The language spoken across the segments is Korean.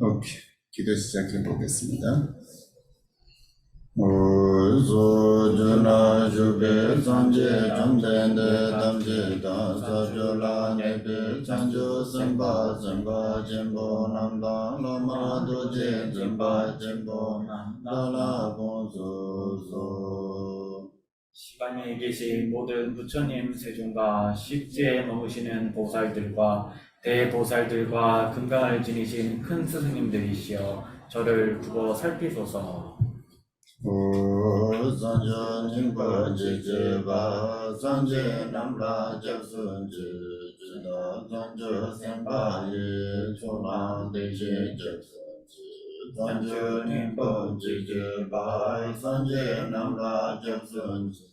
오케이. 기도 시작해 보겠습니다. 우소주나 주베 상제 정된데 담제다 사조라 네베 창조 선바 선바 젠보 남다 로마도제 젠바 젠보 남다라 본소소. 시간에 계신 모든 부처님 세존과 십지에 머무시는 보살들과 대보살들과 금강을 지니신 큰 스승님들이시여 저를 두고 살피소서. 산저 닝pa 제제바 산제 남라 잡순지 지다 산저 센바예 초라 대제 잡순지 산저 닝pa 제제바 산제 남라 잡순지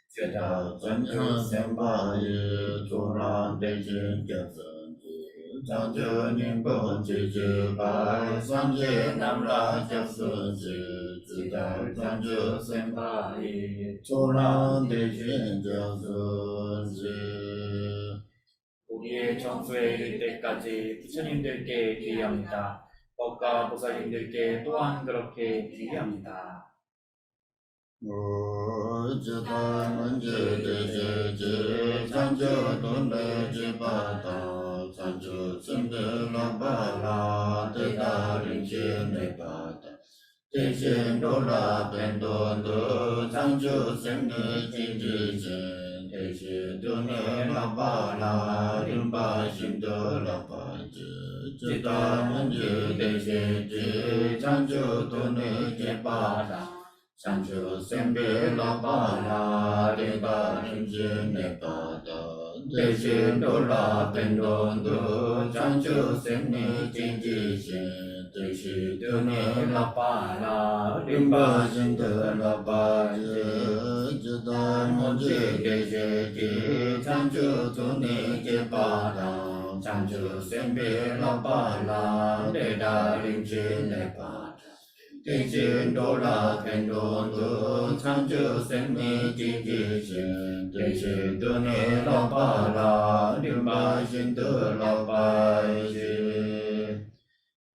지다 산저 센바예 초라 대제 잡순지 산저 닝pa 제제바 산제 남라 잡순지 장저 센바이 초랑 대신 저수지. 우리의 정수에 이를 때까지 부처님들께 기리합니다. 법과 보살님들께 또한 그렇게 기리합니다. 우주다 문제 대제제 장저 돈내 지바다 장저 선들라 바라 대다린지 내바다 대신 돌아 벤돈도 장주 생리 진지진 대신 돈에 라바라 림바 심도 라바지 지다 문제 대신지 장주 돈에 제바라 장주 생리 라바라 림바 심지 내바다 대신 돌아 벤돈도 장주 생리 진지진 대시 돈에 라바라 림바 신도 라바지 지다 문제 대제지 장주 돈에 제바라 장주 생베 라바라 대다 림지 내바라 대신 돌아 벤돈도 장주 생리 진지신 대시 돈에 라바라 림바 신도 라바지.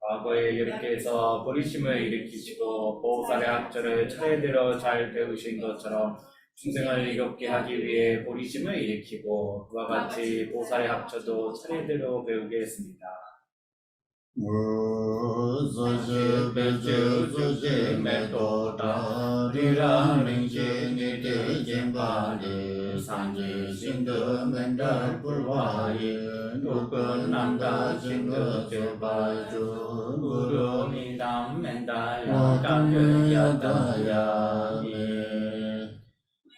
과거에 여러분께서 보리심을 일으키시고 보살의 학절을 차례대로 잘 배우신 것처럼 중생을 이롭게 하기 위해 보리심을 일으키고 그와 같이 보살의 학처도 차례대로 배우게 했습니다. 무소시 배주 소시 메도다 리라링시 니대진바리 상지 신도 맨달 불화이 누군 남다 신도 제바주 구름이담 맨달 깜르야다야미.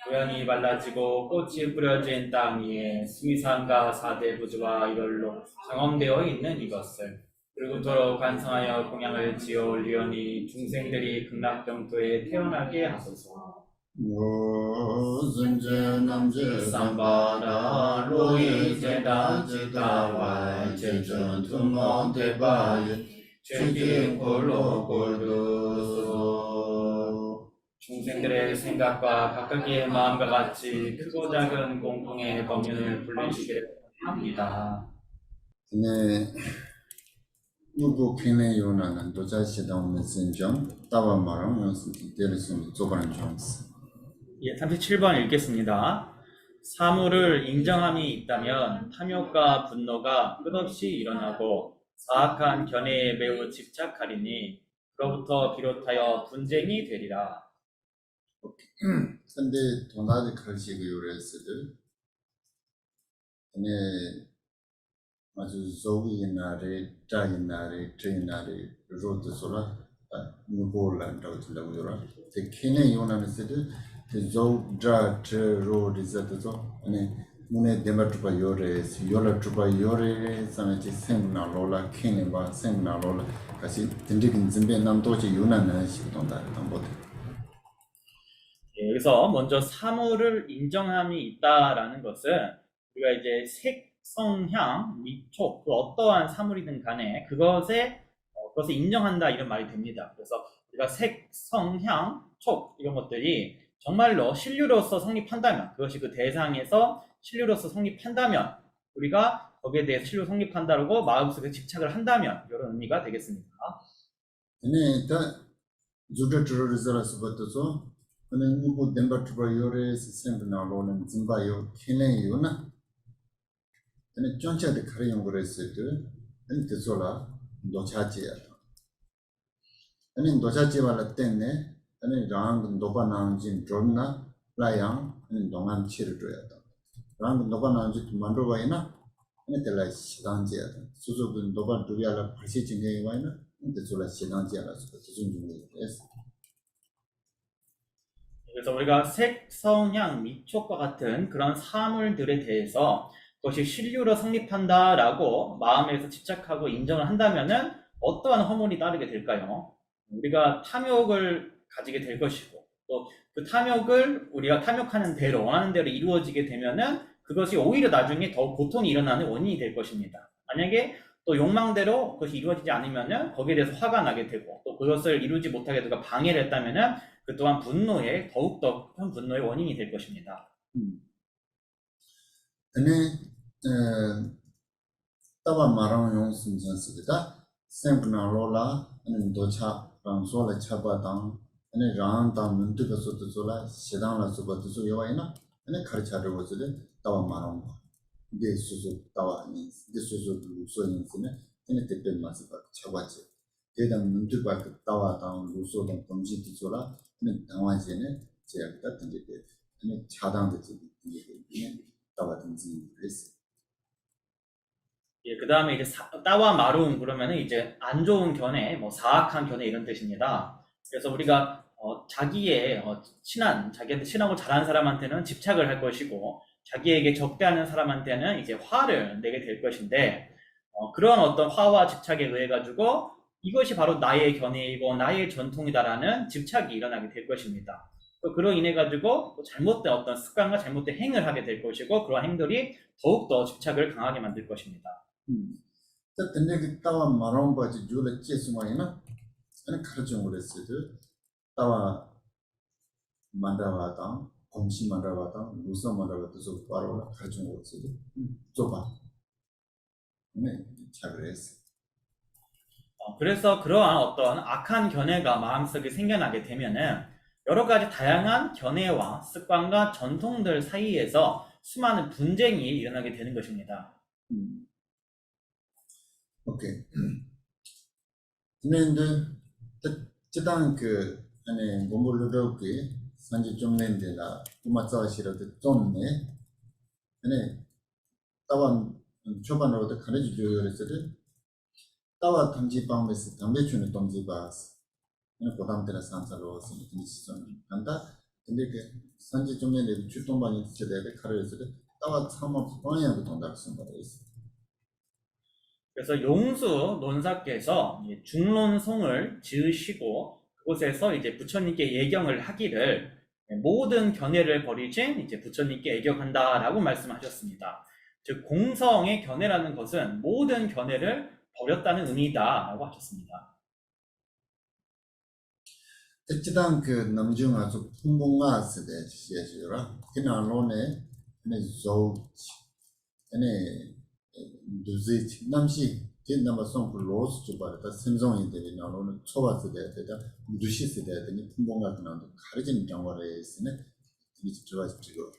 고향이 발라지고 꽃이 뿌려진 땅 위에 수미산과 사대부주와 이걸로 정엄되어 있는 이것을 그리고토록 간성하여 공양을 지어 올리오니 중생들이 극락정토에 태어나게 하소서. 무슨제 남제 삼바다 로이 제다 지다와 제전 투모 대바이 최진 골로 골두소. 중생들의 생각과 각각의 마음과 같이 크고 작은 공통의 법륜을 불리시기를 합니다. 네. 누구 퀸의 요나는 도자시다운 신정 따바마랑 연습이 때리수는 조반을 좋았어. 예, 37번 읽겠습니다. 사물을 인정함이 있다면 탐욕과 분노가 끝없이 일어나고 사악한 견해에 매우 집착하리니 그로부터 비롯하여 분쟁이 되리라. 근데 도나지 칼시그 요레스들 네 아주 조기나리 짜이나리 트이나리 로드소라 누볼란다고 들라고 요라 제 요나는 쓰들 조드라 트로디자도 아니 문에 데마트바 요레스 요라 트바 요레 사나치 생나로라 킨바 생나로라 같이 딘디긴 진베 남도지 요나는 시동다 담보데. 예, 여기서 먼저 사물을 인정함이 있다라는 것은 우리가 이제 성향, 미촉, 그 어떠한 사물이든 간에 그것을 인정한다 이런 말이 됩니다. 그래서 우리가 색, 성향, 촉 이런 것들이 정말로 신류로서 성립한다면 그것이 그 대상에서 신류로서 성립한다면 우리가 거기에 대해서 신류 성립한다고 마음속에 집착을 한다면 이런 의미가 되겠습니다. 근데 다 주저 들어서 버터서 근데 누구 덴버트버 요레 시스템 나로는 짐바요 켄레요나 근데 전체의 카리용 그랬을 때 근데 소라 노차지야 근데 노차지 말라 때문에 근데 랑 노바나진 드론나 라양 근데 동안 치를 줘야 돼 랑 노바나진 만들어봐이나 근데 달라 시간지야 수수분 노바 두야라 다시 진행해 와이나 근데 소라 시간지야라서 좀 중요해서 그래서 우리가 색, 성향, 미촉과 같은 그런 사물들에 대해서 그것이 신류로 성립한다라고 마음에서 집착하고 인정을 한다면은 어떠한 허물이 따르게 될까요? 우리가 탐욕을 가지게 될 것이고 또 그 탐욕을 우리가 탐욕하는 대로 원하는 대로 이루어지게 되면은 그것이 오히려 나중에 더 고통이 일어나는 원인이 될 것입니다. 만약에 또 욕망대로 그것이 이루어지지 않으면은 거기에 대해서 화가 나게 되고 또 그것을 이루지 못하게 누가 방해를 했다면은 그 또한 분노의 더욱더 큰 분노의 원인이 될 것입니다. 근데 따와 말하는 용순 전습이다. 생분한 로라 아니 도차 방소라 차바당 아니 랑당 문득어서도 소라 시당라 소바도 요와이나 아니 가르쳐를 보지를 따와 말하는 거. 이게 수수 따와 아니 이게 수수 루소인스네 근데 대변 맛이 봐 차바지. 대당 문득바 그 따와당 루소당 범지도 소라 근데 당화제는 제가 같은 게 아니 차당도 이게 따와든지 그랬어. 예, 그 다음에 이제 따와 마룸 그러면은 이제 안 좋은 견해, 뭐 사악한 견해 이런 뜻입니다. 그래서 우리가 자기의 자기한테 친하고 잘하는 사람한테는 집착을 할 것이고 자기에게 적대하는 사람한테는 이제 화를 내게 될 것인데 그런 어떤 화와 집착에 의해 가지고 이것이 바로 나의 견해이고 나의 전통이다라는 집착이 일어나게 될 것입니다. 또 그로 인해 가지고 잘못된 어떤 습관과 잘못된 행을 하게 될 것이고 그러한 행들이 더욱더 집착을 강하게 만들 것입니다. 근데 그 따와 말하는 거지 줄에 찌수마이나 아니 가르쳐 그랬을 때 따와 만다와당 검시 만다와당 무서 만다와도 바로 가르쳐 그랬을 때 좁아 네 차를 했어. 그래서 그러한 어떤 악한 견해가 마음속에 생겨나게 되면은 여러 가지 다양한 견해와 습관과 전통들 사이에서 수많은 분쟁이 일어나게 되는 것입니다. 오케이. 근데 지단 그 아니 몸물로기 산지 좀 낸데라 구마짜시라도 좀네 아니 따와 초반으로도 가르쳐 줘야 했을 때 따와 탐지 방에서 담배 주는 동지 봐서 고담들의 산사로 시선 한다. 근데 그 산지 좀 낸데 출동반이 세대에 가르쳐 때 따와 참업 방향도 동작 쓴다고 있어. 그래서 용수 논사께서 중론송을 지으시고 그곳에서 이제 부처님께 예경을 하기를 모든 견해를 버리신 이제 부처님께 예경한다라고 말씀하셨습니다. 즉 공성의 견해라는 것은 모든 견해를 버렸다는 의미다라고 하셨습니다. 특히단 그 남중 아주 풍부가 세대 지시해주라. 그냥 논에 네 조, 네 두지 남시 된다면 그 로스 주바다 생성이 되는 나로는 초바스 되다 두시 세대 되는 풍부가 그냥 가르치는 경우에 있으면 이제 들어가지고.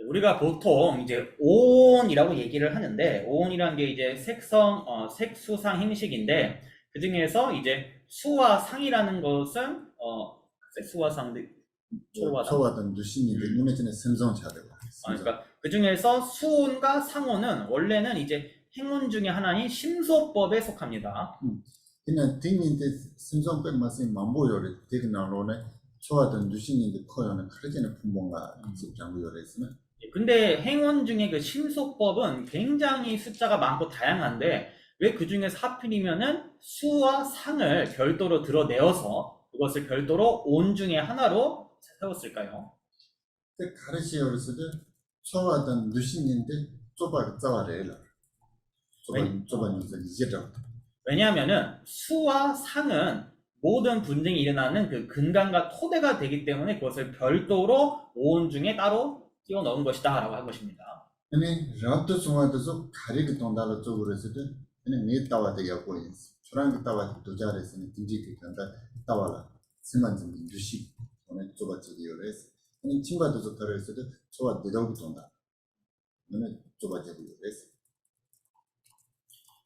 우리가 보통 이제 오온이라고 얘기를 하는데 오온이라는 게 이제 색수상 행식인데 그 중에서 이제 수와 상이라는 것은 수와 상 초와든 두신이 눈에 띄는 생성차대고. 그러니까 그 중에서 수온과 상온은 원래는 이제 행운 중에 하나인 심소법에 속합니다. 그냥 등인데 생성법 맛이 만보요를 되게 나로네 초와든 두신인데 커요는 가르치는 풍부가 장부요를 했으면. 근데 행운 중에 그 심소법은 굉장히 숫자가 많고 다양한데 왜 그 중에서 하필이면은 수와 상을 별도로 드러내어서 그것을 별도로 온 중에 하나로 세웠을까요? 그 가르치요를 쓰되 초와든 두신인데 좁아 짜와래라. 좁아 이제죠. 왜냐하면은 수와 상은 모든 분쟁이 일어나는 그 근간과 토대가 되기 때문에 그것을 별도로 온 중에 따로 끼워 넣은 것이다 라고 한 것입니다. 아니 라도 중화도서 가리기 동달로 쪽으로 했을 때 ane me tawa de ya ko yin churang tawa de doja res ne dinji ke kanda tawa la seman jin dushi ane choba chi yo res ane chimba do zo kare se de choba de do ton다 ane choba je yo res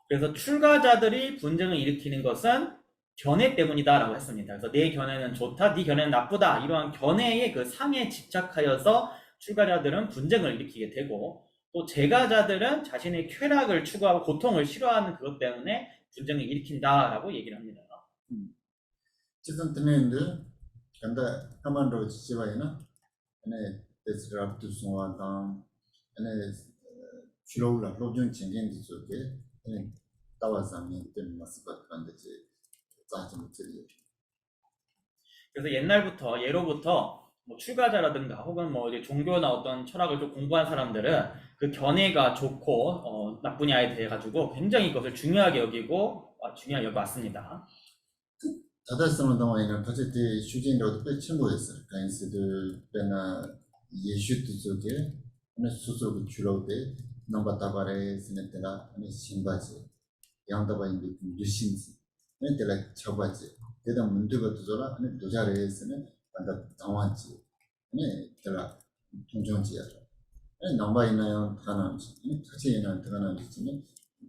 그래서 출가자들이 분쟁을 일으키는 것은 견해 때문이다라고 했습니다. 그래서 내 견해는 좋다, 네 견해는 나쁘다 이러한 견해의 그 상에 집착하여서 출가자들은 분쟁을 일으키게 되고 또 재가자들은 자신의 쾌락을 추구하고 고통을 싫어하는 그것 때문에 분쟁을 일으킨다라고 얘기를 합니다. 지금 듣는데 간다 한번도 지지와이나 ane desrab tu suwa dang ane chilo la lobjun chingen di so ke ane tawa zami ten masbat kande che 자좀 들려. 그래서 옛날부터 예로부터 뭐 출가자라든가 혹은 뭐 이제 종교나 어떤 철학을 좀 공부한 사람들은 그 견해가 좋고 나쁘냐에 대해 가지고 굉장히 그것을 중요하게 여기고 중요하게 여겨왔습니다. 다다스는 동안에는 어쨌든 수진으로도 꽤 친구였어요. 가인스들 때나 예슈트 쪽에 어느 수속을 주로 때 넘바타바레 스네테라 어느 신바지 양다바인데 뉴신스 내가 쳐봤지. 내가 문제가 두더라. 아니 도자래에서는 반다 당황지. 아니 내가 통정지야. 아니 넘바 있나요? 하나지. 아니 같이 있는 하나지는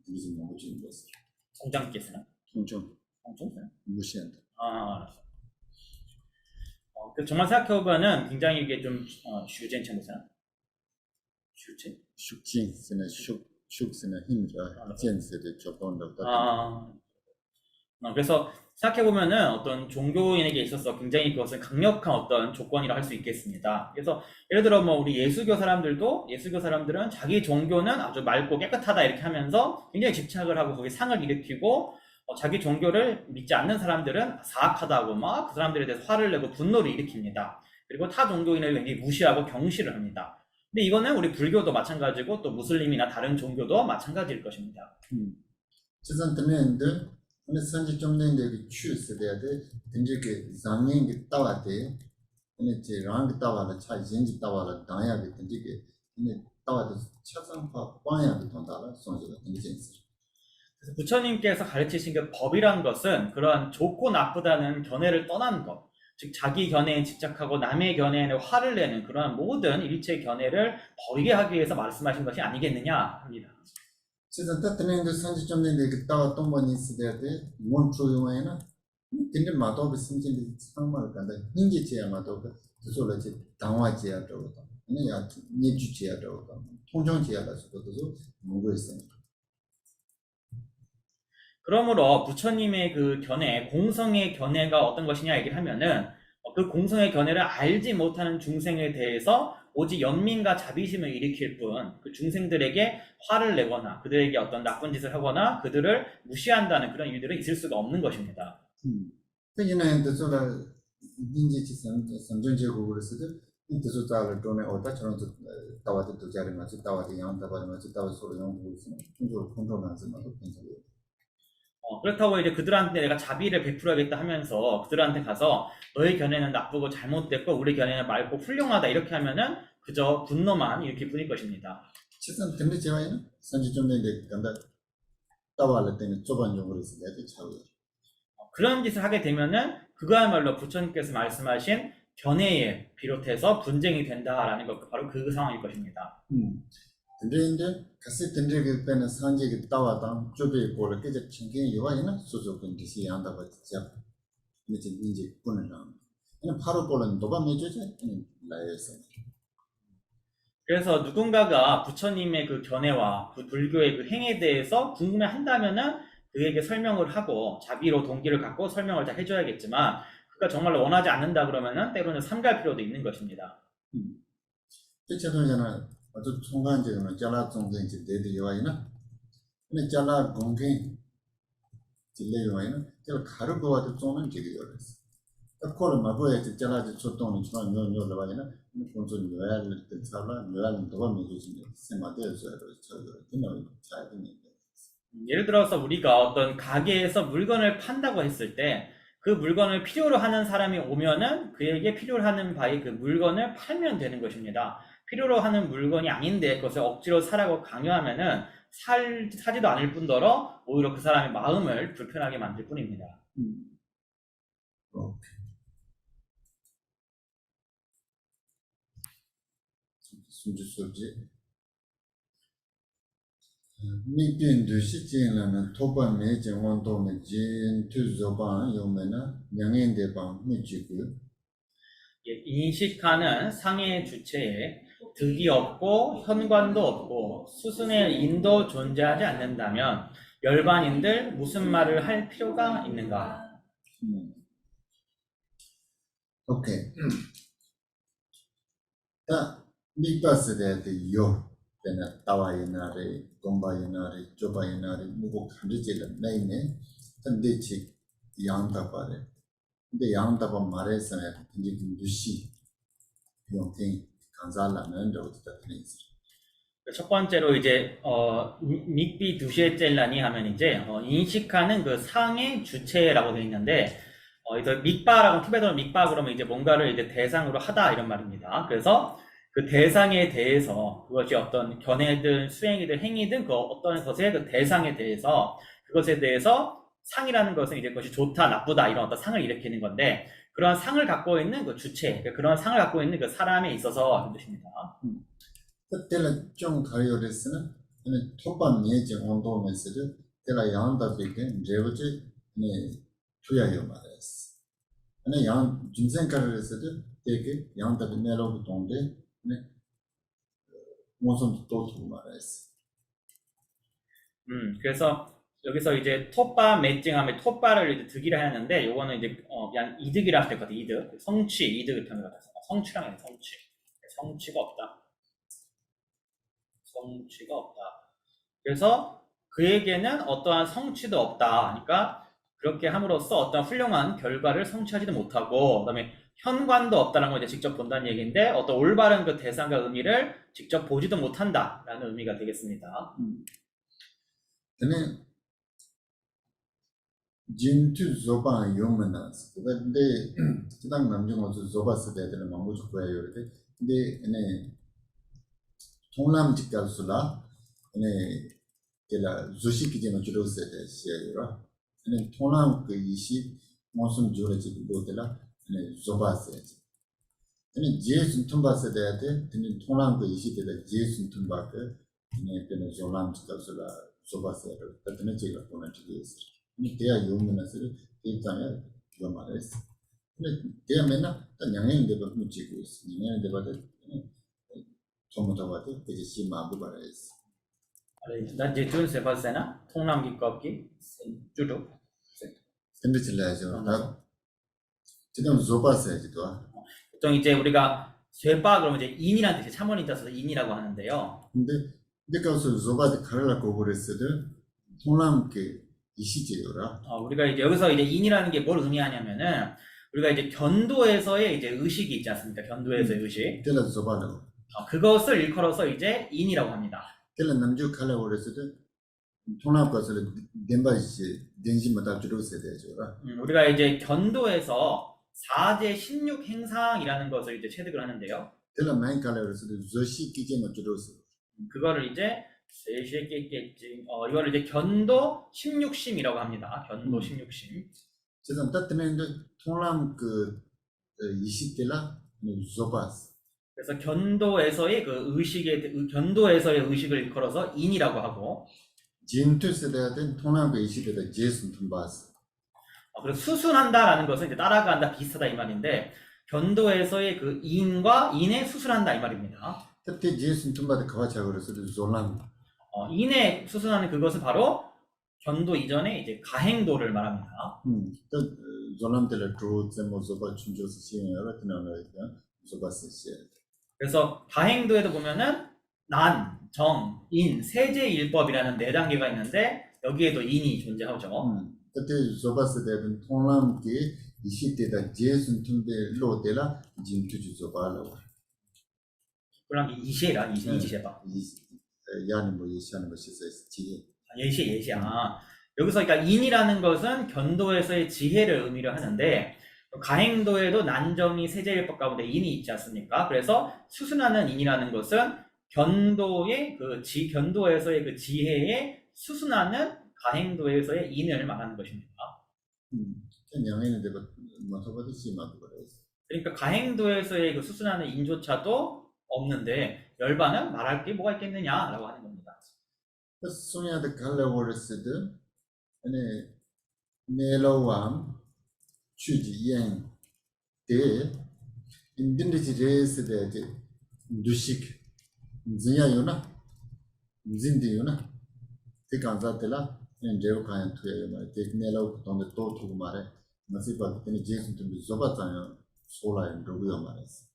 이제 뭐 주는 거지. 성장께서는 통정 무시한다. 알았어. 정말 생각해보면은 굉장히 이게 좀 슈젠천이잖아. 슈젠? 숙진스는 숙스는 힘들어. 젠스의 조건도 그래서 생각해보면은 어떤 종교인에게 있어서 굉장히 그것은 강력한 어떤 조건이라 할 수 있겠습니다. 그래서 예를 들어 뭐 우리 예수교 사람들은 자기 종교는 아주 맑고 깨끗하다 이렇게 하면서 굉장히 집착을 하고 거기에 상을 일으키고 자기 종교를 믿지 않는 사람들은 사악하다고 막 그 사람들에 대해서 화를 내고 분노를 일으킵니다. 그리고 타 종교인을 굉장히 무시하고 경시를 합니다. 근데 이거는 우리 불교도 마찬가지고 또 무슬림이나 다른 종교도 마찬가지일 것입니다. 지선 때문에 근데 산지 좀 내는데 그 추스돼야 돼. 근데 그 장행이 따와대. 근데 제 랑이 따와라 차 인지 따와라 당야게 근데 근데 따와도 차상파 방향이 돈다라 손주가 굉장히 그래서 부처님께서 가르치신 그 법이란 것은 그러한 좋고 나쁘다는 견해를 떠난 것, 즉 자기 견해에 집착하고 남의 견해에 화를 내는 그러한 모든 일체 견해를 버리게 하기 위해서 말씀하신 것이 아니겠느냐 합니다. 지선 때문에 산지 좀 내는데 그 따와 동번이 있어야 돼. 뭔 조용해나? 근데 마도 비심진 상말 간다. 인지지야 마도 그소라지 당화지야 저거다. 아니야 니주지야 저거다. 통정지야라서 그것도 뭐고 있습니다. 그러므로 부처님의 그 견해, 공성의 견해가 어떤 것이냐 얘기를 하면은 그 공성의 견해를 알지 못하는 중생에 대해서 오직 연민과 자비심을 일으킬 뿐 그 중생들에게 화를 내거나 그들에게 어떤 나쁜 짓을 하거나 그들을 무시한다는 그런 일들은 있을 수가 없는 것입니다. 그냥 그소라 인지지 선전제국으로 쓰듯 그소자를 돈에 어디처럼 따와도 도자를 맞지 따와도 양다바를 맞지 따와 소리 연구를 쓰는 충분히 kontrol하지 마도 괜찮아요. 그렇다고 이제 그들한테 내가 자비를 베풀어야겠다 하면서 그들한테 가서 너의 견해는 나쁘고 잘못됐고 우리 견해는 맑고 훌륭하다 이렇게 하면은 그저 분노만 일으킬 뿐일 것입니다. 치선 근데 제와이는 산지 좀 내는데 간다 따와를 때는 좁은 용어를 써야 돼 차고요. 그런 짓을 하게 되면은 그거야말로 부처님께서 말씀하신 견해에 비롯해서 분쟁이 된다라는 것 바로 그 상황일 것입니다. 근데 이제 같이 던지게 되는 산지가 따와당 쪽에 보를 깨져 챙긴 요아이나 소속은 디시 한다고 진짜 이제 분을 남. 그냥 바로 보는 도바 매주지 라이에서. 그래서 누군가가 부처님의 그 견해와 그 불교의 그 행에 대해서 궁금해한다면은 그에게 설명을 하고 자비로 동기를 갖고 설명을 다 해줘야겠지만 그가 정말로 원하지 않는다 그러면은 때로는 삼갈 필요도 있는 것입니다. 대체로는 아주 총괄적으로 잘라 정도인지 대대 요아이나 근데 잘라 공개 진례 요아이나 제가 가르고와도 좀은 되게 어렸어. 그걸 마보에 잘라지 초동은 처음 요요로 와이나 본선 요야를 뜻하라 요야는 도와 메주지 세마대에서 저거 그냥 잘 되는 예를 들어서 우리가 어떤 가게에서 물건을 판다고 했을 때 그 물건을 필요로 하는 사람이 오면은 그에게 필요로 하는 바에 그 물건을 팔면 되는 것입니다. 필요로 하는 물건이 아닌데 그것을 억지로 사라고 강요하면은 사지도 않을 뿐더러 오히려 그 사람의 마음을 불편하게 만들 뿐입니다. 오케이. 순주 소지. 미빈 두시 진라는 토반 매진 원도면 진 투조반 요면은 명인대방 미지고요. 예, 인식하는 상해 주체에 득이 없고 현관도 없고 수순의 인도 존재하지 않는다면 열반인들 무슨 말을 할 필요가 있는가? 오케이. 다 미바스데 요 때나 따와이나리 곰바이나리 조바이나리 무고 간지질 내네 근데치 양다바래 근데 양다바 말에서는 이제 두시 용팅 간살라는 저부터 되는지 첫 번째로 이제 믹비 두시에 젤라니 하면 이제 인식하는 그 상의 주체라고 되어 있는데 이제 믹바라고 티베트어 믹바 그러면 이제 뭔가를 이제 대상으로 하다 이런 말입니다. 그래서 그 대상에 대해서 그것이 어떤 견해든 수행이든 행위든 그 어떤 것의 그 대상에 대해서 그것에 대해서 상이라는 것은 이제 그것이 좋다 나쁘다 이런 어떤 상을 일으키는 건데 그런 상을 갖고 있는 그 주체 그런 상을 갖고 있는 그 사람에 있어서 하는 뜻입니다. 그때는 좀 가요레스는 토반 매진 원도면서도 때라 양다비게 레버지 네 투야요 말했어. 아니 양 준생가르에서도 되게 양다비 내로부 동데 네 무슨 또 두고 말했어. 그래서 여기서 이제 톱바 매칭하면 톱바를 이제 득이라 하는데 요거는 이제 그냥 이득이라 할 때 거든 이득 성취 이득을 표현해서 성취랑 해 성취가 없다 그래서 그에게는 어떠한 성취도 없다 그러니까 그렇게 함으로써 어떤 훌륭한 결과를 성취하지도 못하고 그다음에 현관도 없다는 걸 이제 직접 본다는 얘기인데 어떤 올바른 그 대상과 의미를 직접 보지도 못한다라는 의미가 되겠습니다. 근데 진투 조반 요면나스 근데 지당 남중어서 조바스 대들은 망고 좋고요 이렇게 근데 통남 직갈수라 걔라 조시키지는 주로세대 시에라 통남 그 이시 무슨 주로지 도들라 조바세 제순 tum바세 대한테 통남 그 이시 대다 제순 tum바게 걔는 조남 직갈수라 조바세를 그때는 제가 보면 되게 있어 대야 요문에서를 입장에 그거 말했어. 근데 대야면은 양행인데 뭐 묻히고 있어. 양행인데 봐도 전부 봐도 이제 심하고 말했어. 나 이제 준 세바세나 통남기 껍기 주로 근데 질라죠. 나 지금 조바세지도. 보통 이제 우리가 쇠바 그러면 이제 인이라는 뜻이 참원이 있어서 인이라고 하는데요. 근데 가서 조바데 가르라고 그랬어도 통남 그 이시제요라. 우리가 이제 여기서 이제 인이라는 게 뭘 의미하냐면은 우리가 이제 견도에서의 이제 의식이 있지 않습니까? 견도에서의 의식. 때라 조바라고. 그것을 일컬어서 이제 인이라고 합니다. 때라 남주 칼라고 그랬어도 통남 가서 덴바시 덴지마다 주로세 되죠라. 우리가 이제 견도에서 4제 16 행상이라는 것을 이제 체득을 하는데요. 때라 많이 칼라고 그랬어도 조시 기제마 주로세. 그거를 이제 이거를 이제 견도 16심이라고 합니다. 견도 16심. 지금 따뜻한 통람 그 20대라 조바스. 그래서 견도에서의 그 견도에서의 의식을 일컬어서 인이라고 하고 진투세대된 통람 그 20대다 제순 tum바스. 그래서 수순한다라는 것은 이제 따라간다 비슷하다 이 말인데 견도에서의 그 인과 인에 수순한다 이 말입니다. 그때 제순 tum바드 가와차 그랬어도 졸람. 인에 수순하는 그것은 바로 견도 이전에 이제 가행도를 말합니다. 또 졸람 때를 드로츠 뭐 조바 춘조스 시행하라 그나라니까 조바스 시. 그래서 가행도에도 보면은 난, 정, 인, 세제일법이라는 4단계가 있는데 여기에도 인이 존재하죠. 그때 조바스 대든 통람 그 20대다 제순 tum베로 때라 진투주 조바라고. 그럼 이시라 이시해봐. 야는 뭐 예시하는 것이 있어요. 지혜. 예시야. 여기서 그러니까 인이라는 것은 견도에서의 지혜를 의미를 하는데 가행도에도 난정이 세제일법 가운데 인이 있지 않습니까? 그래서 수순하는 인이라는 것은 견도의 견도에서의 그 지혜에 수순하는 가행도에서의 인을 말하는 것입니다. 양에는 내가 뭐서버도 심하고 그래서. 그러니까 가행도에서의 그 수순하는 인조차도 없는데 열반은 말할 게 뭐가 있겠느냐라고 하는 겁니다. 소냐의 갈래워르스드 아니 네로왕 취지행 대 인딘디지레스데 두식 진야요나 진디요나 대간자들라 엔제오 카얀 투에 말 테크네로 돈데 또 두고 말해 마시바 테니 제슨 좀 조바타요 소라인 로고요 말했어.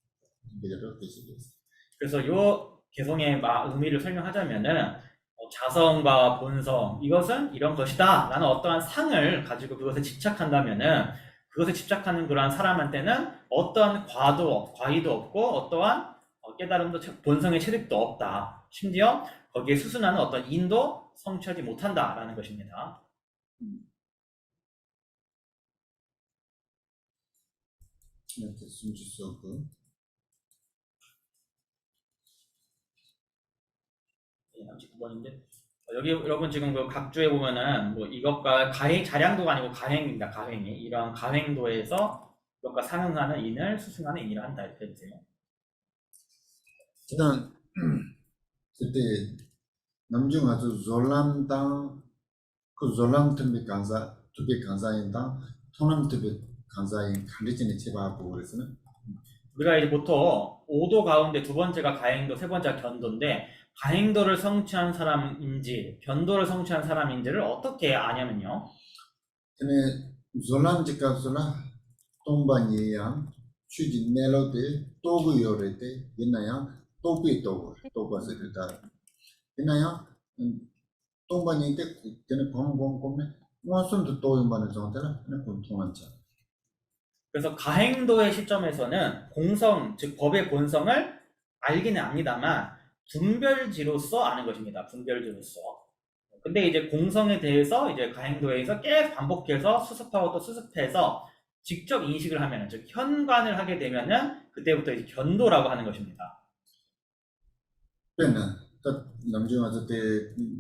이게로 되시겠어. 그래서 요 개성의 의미를 설명하자면은 자성과 본성 이것은 이런 것이다 라는 어떠한 상을 가지고 그것에 집착한다면은 그것에 집착하는 그러한 사람한테는 어떠한 과의도 없고 어떠한 깨달음도 본성의 체득도 없다. 심지어 거기에 수순하는 어떤 인도 성취하지 못한다라는 것입니다. 이렇게 숨질 수 없고. 예, 39번인데 여기 여러분 지금 그 각주에 보면은 뭐 이것과 자량도가 아니고 가행입니다. 가행이 이러한 가행도에서 이것과 상응하는 인을 수승하는 인이라 한다 이렇게 해주세요. 일단 그때 남중 아주 졸람당 그 졸람 틈비 간사 투비 간사인당 통남 투비 간사인 간리진의 제바하고 그래서는 우리가 이제 보통 5도 가운데 두 번째가 가행도, 세 번째가 견도인데 가행도를 성취한 사람인지 견도를 성취한 사람인지를 어떻게 아냐면요. 근데 졸람 직각소나 동반이양 취지 내로데 또그 요래데 있나야 또비 또가서 그다 있나야 동반이 때 그때는 공공공네 무슨도 또 임반을 정한테라 그냥 공통한 자. 그래서 가행도의 시점에서는 공성, 즉 법의 본성을 알기는 압니다만 분별지로서 아는 것입니다. 분별지로서. 근데 이제 공성에 대해서 이제 가행도에서 계속 반복해서 수습하고 또 수습해서 직접 인식을 하면은, 즉 현관을 하게 되면은 그때부터 이제 견도라고 하는 것입니다. 때는 남중 와서 때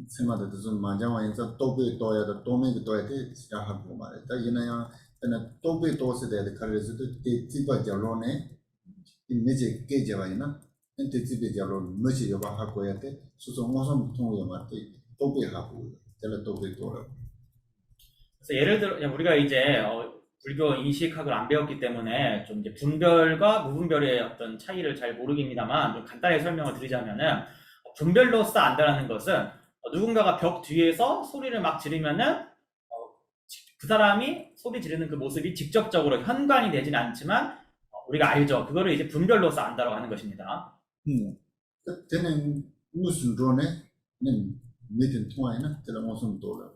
생마다 좀 만장와인서 또비 또야다 또메기 또야데 시작하고 말해. 다 이나야 때는 또비 또세 돼 가르쳐도 때 집어 잡로네 이미지 깨져와이나 엔테 집에 잡로 뭐지 여바 하고 해야 돼. 수소 모성 통요 말때 또비 하고 때는 또비 또라. 그래서 예를 들어 우리가 이제 불교 인식학을 안 배웠기 때문에 좀 이제 분별과 무분별의 어떤 차이를 잘 모르겠습니다만 좀 간단히 설명을 드리자면은 분별로서 안다라는 것은 누군가가 벽 뒤에서 소리를 막 지르면은 그 사람이 소리 지르는 그 모습이 직접적으로 현관이 되지는 않지만 우리가 알죠. 그거를 이제 분별로서 안다라고 하는 것입니다. 때는 무슨 로네 미든 통화이나 때는 무슨 또라.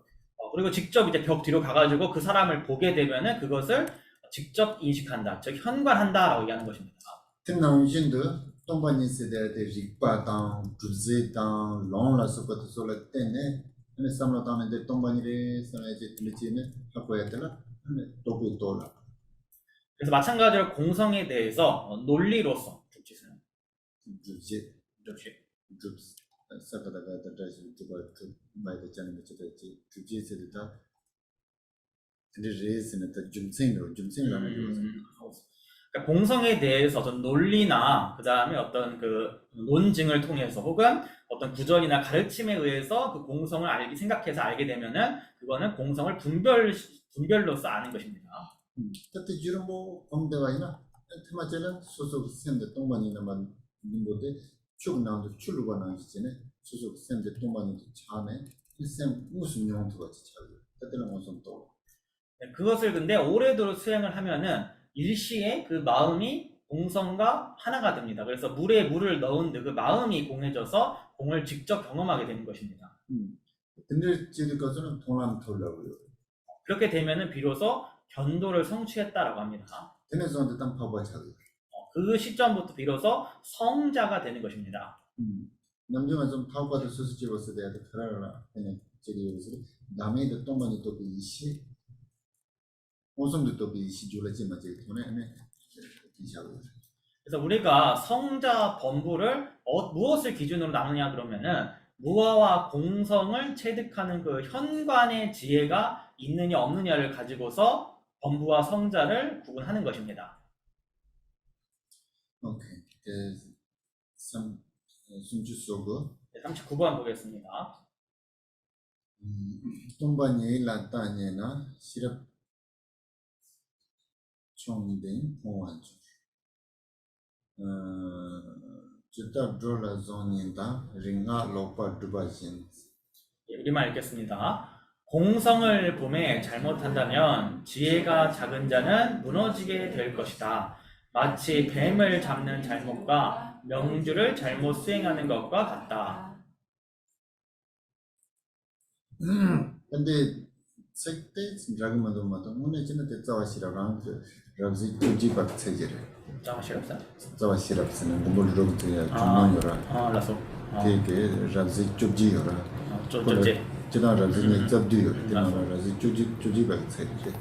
그리고 직접 이제 벽 뒤로 가가지고 그 사람을 보게 되면은 그것을 직접 인식한다, 즉 현관한다라고 얘기하는 것입니다. 특나운신도 동반인 세대의 릭바당, 주제당, 롱라서부터 솔라 때네 근데 삼라당인데 동반이래 선에지 들리지는 하고 해야 되나? 또그 또라. 그래서 마찬가지로 공성에 대해서 논리로서 주짓은 주제 주짓 주제 사바다가 다시 두고 마이다 자는 것이 주제세다 레이스는 더 줌생이라는 그러니까 공성에 대해서 어떤 논리나 그 다음에 어떤 그 논증을 통해서 혹은 어떤 구절이나 가르침에 의해서 그 공성을 생각해서 알게 되면은 그거는 공성을 분별로서 아는 것입니다. 그때 지금 뭐 엄대가이나 테마제는 소속 샘데 동반이나만 민도데 출나도 출루가 나지네 소속 샘데 동반이도 참에 샘 무슨 용도가 지차고 그때는 무슨 또 그것을 근데 오래도록 수행을 하면은 일시에 그 마음이 공성과 하나가 됩니다. 그래서 물에 물을 넣은 그 마음이 공해져서 공을 직접 경험하게 되는 것입니다. 근데 지금 것은 동안 돌려고요. 그렇게 되면은 비로소 견도를 성취했다라고 합니다. 그래서 일단 파버차고. 그 시점부터 비로소 성자가 되는 것입니다. 남중은 좀 파버도 수수집어서 돼야 돼. 그러나 그냥 저기 여기서 남의 동반이 또 비시 오성도 또 비시 줄지 맞지. 돈에 이샤고. 그래서 우리가 성자 범부를 무엇을 기준으로 나누냐 그러면은 무아와 공성을 체득하는 그 현관의 지혜가 있느냐 없느냐를 가지고서 범부와 성자를 구분하는 것입니다. 오케이. 숨주 쏘고 39번 보겠습니다. 동반이 라따니나 시럽 총된 공원주 주다 드롤라 존인다 링가 로파 두바신 우리말 읽겠습니다. 공성을 봄에 잘못한다면 지혜가 작은 자는 무너지게 될 것이다. 마치 뱀을 잡는 잘못과 명주를 잘못 수행하는 것과 같다. 근데 색때 자기만도 마도 문에 지는 때 자와시라랑 럽지 주지박 체제를 잠시만요. 자와시랍스는 공부를 들어야 중요하라 라소. 되게 럽지 주지요라 쪼쪼제. 지난 럽지는 잡디요 지난 럽지 주지박 체제